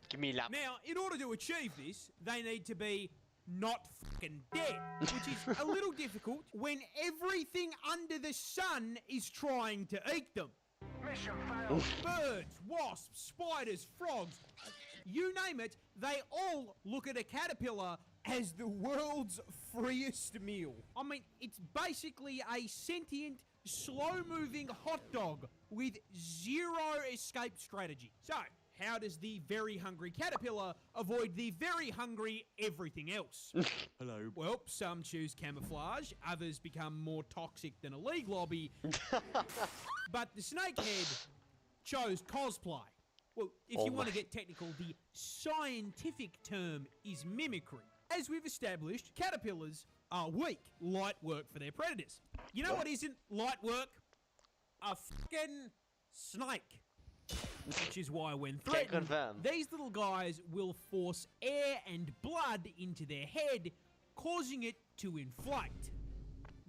S1: Give me lap.
S4: Now, in order to achieve this, they need to be not fucking dead, which is a little difficult when everything under the sun is trying to eat them.
S5: Mission failed.
S4: Birds, wasps, spiders, frogs, you name it, they all look at a caterpillar as the world's freest meal. I mean, it's basically a sentient, slow-moving hot dog with zero escape strategy. So, how does the very hungry caterpillar avoid the very hungry everything else?
S6: Hello.
S4: Well, some choose camouflage, others become more toxic than a league lobby. But the snakehead chose cosplay. Well, if
S1: Oh
S4: you want
S1: my.
S4: to get technical, the scientific term is mimicry. As we've established, caterpillars are weak, light work for their predators. You know what isn't light work? A fucking snake. Which is why when threatened,
S1: confirm.
S4: these little guys will force air and blood into their head, causing it to inflate.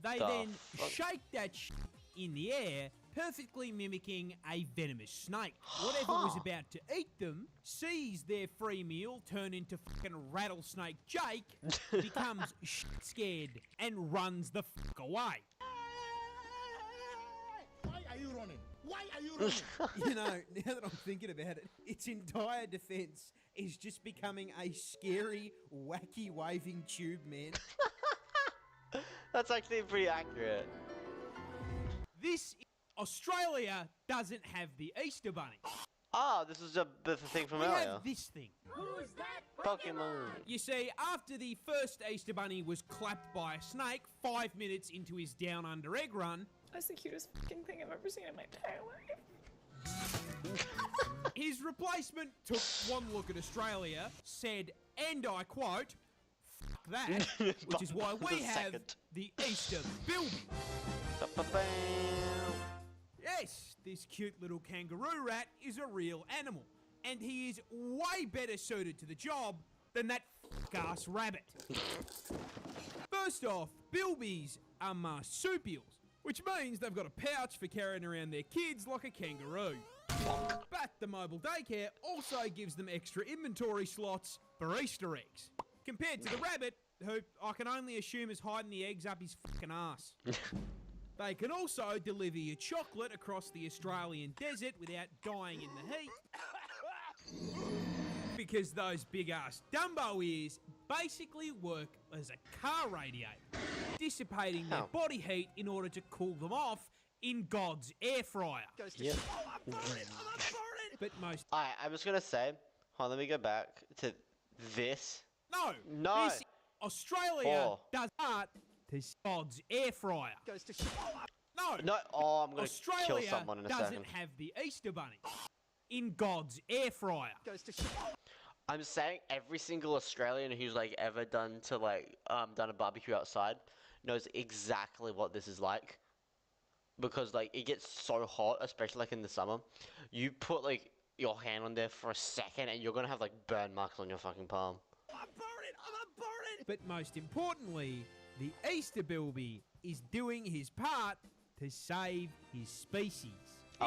S4: They
S1: The
S4: then
S1: fuck?
S4: shake that shit in the air, perfectly mimicking a venomous snake. Whatever was about to eat them sees their free meal turn into fucking rattlesnake Jake, becomes shit scared, and runs the fuck away.
S5: Why are you running? Why are you running?
S4: You know, now that I'm thinking about it, its entire defense is just becoming a scary, wacky, waving tube man.
S1: That's actually pretty accurate.
S4: Australia doesn't have the Easter Bunny.
S1: Ah, this is the thing from
S4: We
S1: earlier.
S4: have this thing.
S7: Who's that
S1: Pokemon.
S4: You see, after the first Easter Bunny was clapped by a snake 5 minutes into his down under egg run,
S10: That's the cutest fucking thing I've ever seen in my entire life.
S4: his replacement took one look at Australia, said, and I quote, "Fuck that," which is why we
S1: The
S4: have
S1: second.
S4: the Easter Bilby.
S1: Ba-ba-bam.
S4: Yes, this cute little kangaroo rat is a real animal, and he is way better suited to the job than that f***ass rabbit. First off, bilbies are marsupials, which means they've got a pouch for carrying around their kids like a kangaroo. But the mobile daycare also gives them extra inventory slots for Easter eggs, compared to the rabbit, who I can only assume is hiding the eggs up his fucking ass. They can also deliver you chocolate across the Australian desert without dying in the heat. Because those big-ass Dumbo ears basically work as a car radiator, dissipating their
S1: Oh.
S4: body heat in order to cool them off in God's air fryer.
S1: Yep.
S4: But most...
S1: Alright, I was gonna say, hold on, let me go back to this.
S4: No!
S1: No.
S4: This Australia
S1: Oh.
S4: does not to God's air fryer. No!
S1: No, oh, I'm gonna
S4: Australia
S1: kill someone in a
S4: doesn't
S1: second.
S4: have the Easter Bunny in God's air fryer.
S1: I'm saying every single Australian who's like ever done a barbecue outside knows exactly what this is like. Because like it gets so hot, especially like in the summer. You put like your hand on there for a second and you're gonna have like burn marks on your fucking palm.
S4: But most importantly, the Easter Bilby is doing his part to save his species.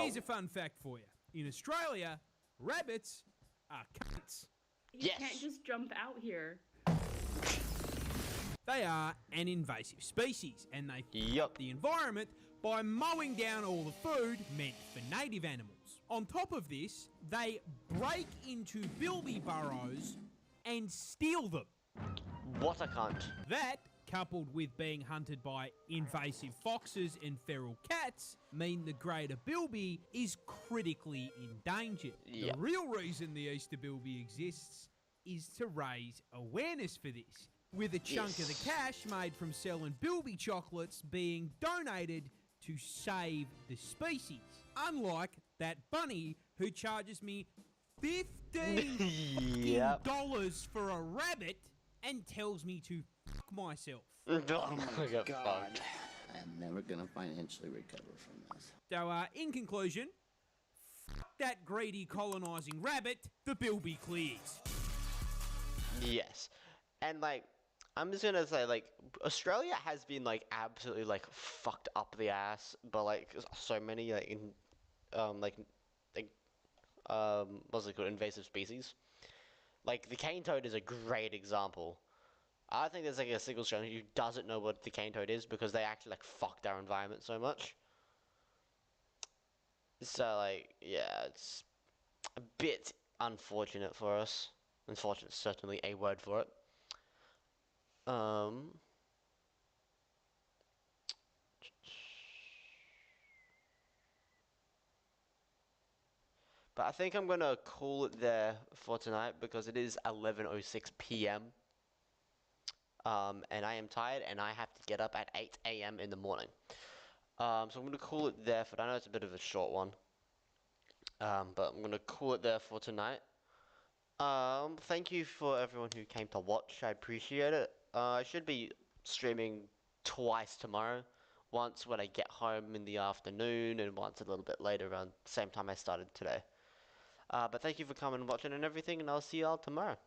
S4: Here's a fun fact for you. In Australia, rabbits are cunts.
S10: You can't just jump out here.
S4: They are an invasive species, and they fuck up the environment by mowing down all the food meant for native animals. On top of this, they break into bilby burrows and steal them.
S1: What a cunt.
S4: That, coupled with being hunted by invasive foxes and feral cats, mean the greater bilby is critically endangered. The real reason the Easter bilby exists is to raise awareness for this, with a chunk of the cash made from selling bilby chocolates being donated to save the species. Unlike that bunny who charges me $15 for a rabbit and tells me to fuck myself.
S11: Oh my God. I'm never gonna financially recover from this.
S4: So, in conclusion, fuck that greedy colonising rabbit, the bilby clears.
S1: Yes. And, like, I'm just gonna say, like, Australia has been, like, absolutely, like, fucked up the ass, but, like, so many, like, what's it called, invasive species. Like, the cane toad is a great example. I think there's, like, a single Australian who doesn't know what the cane toad is because they actually, like, fucked our environment so much. So, like, yeah, it's a bit unfortunate for us. Unfortunate is certainly a word for it. But I think I'm gonna call it there for tonight because it is 11:06 p.m. And I am tired and I have to get up at 8 a.m. in the morning. So I'm gonna call it there for. I know it's a bit of a short one. But I'm gonna call it there for tonight. Thank you for everyone who came to watch. I appreciate it. I should be streaming twice tomorrow. Once when I get home in the afternoon, and once a little bit later around the same time I started today. But thank you for coming and watching and everything, and I'll see y'all tomorrow.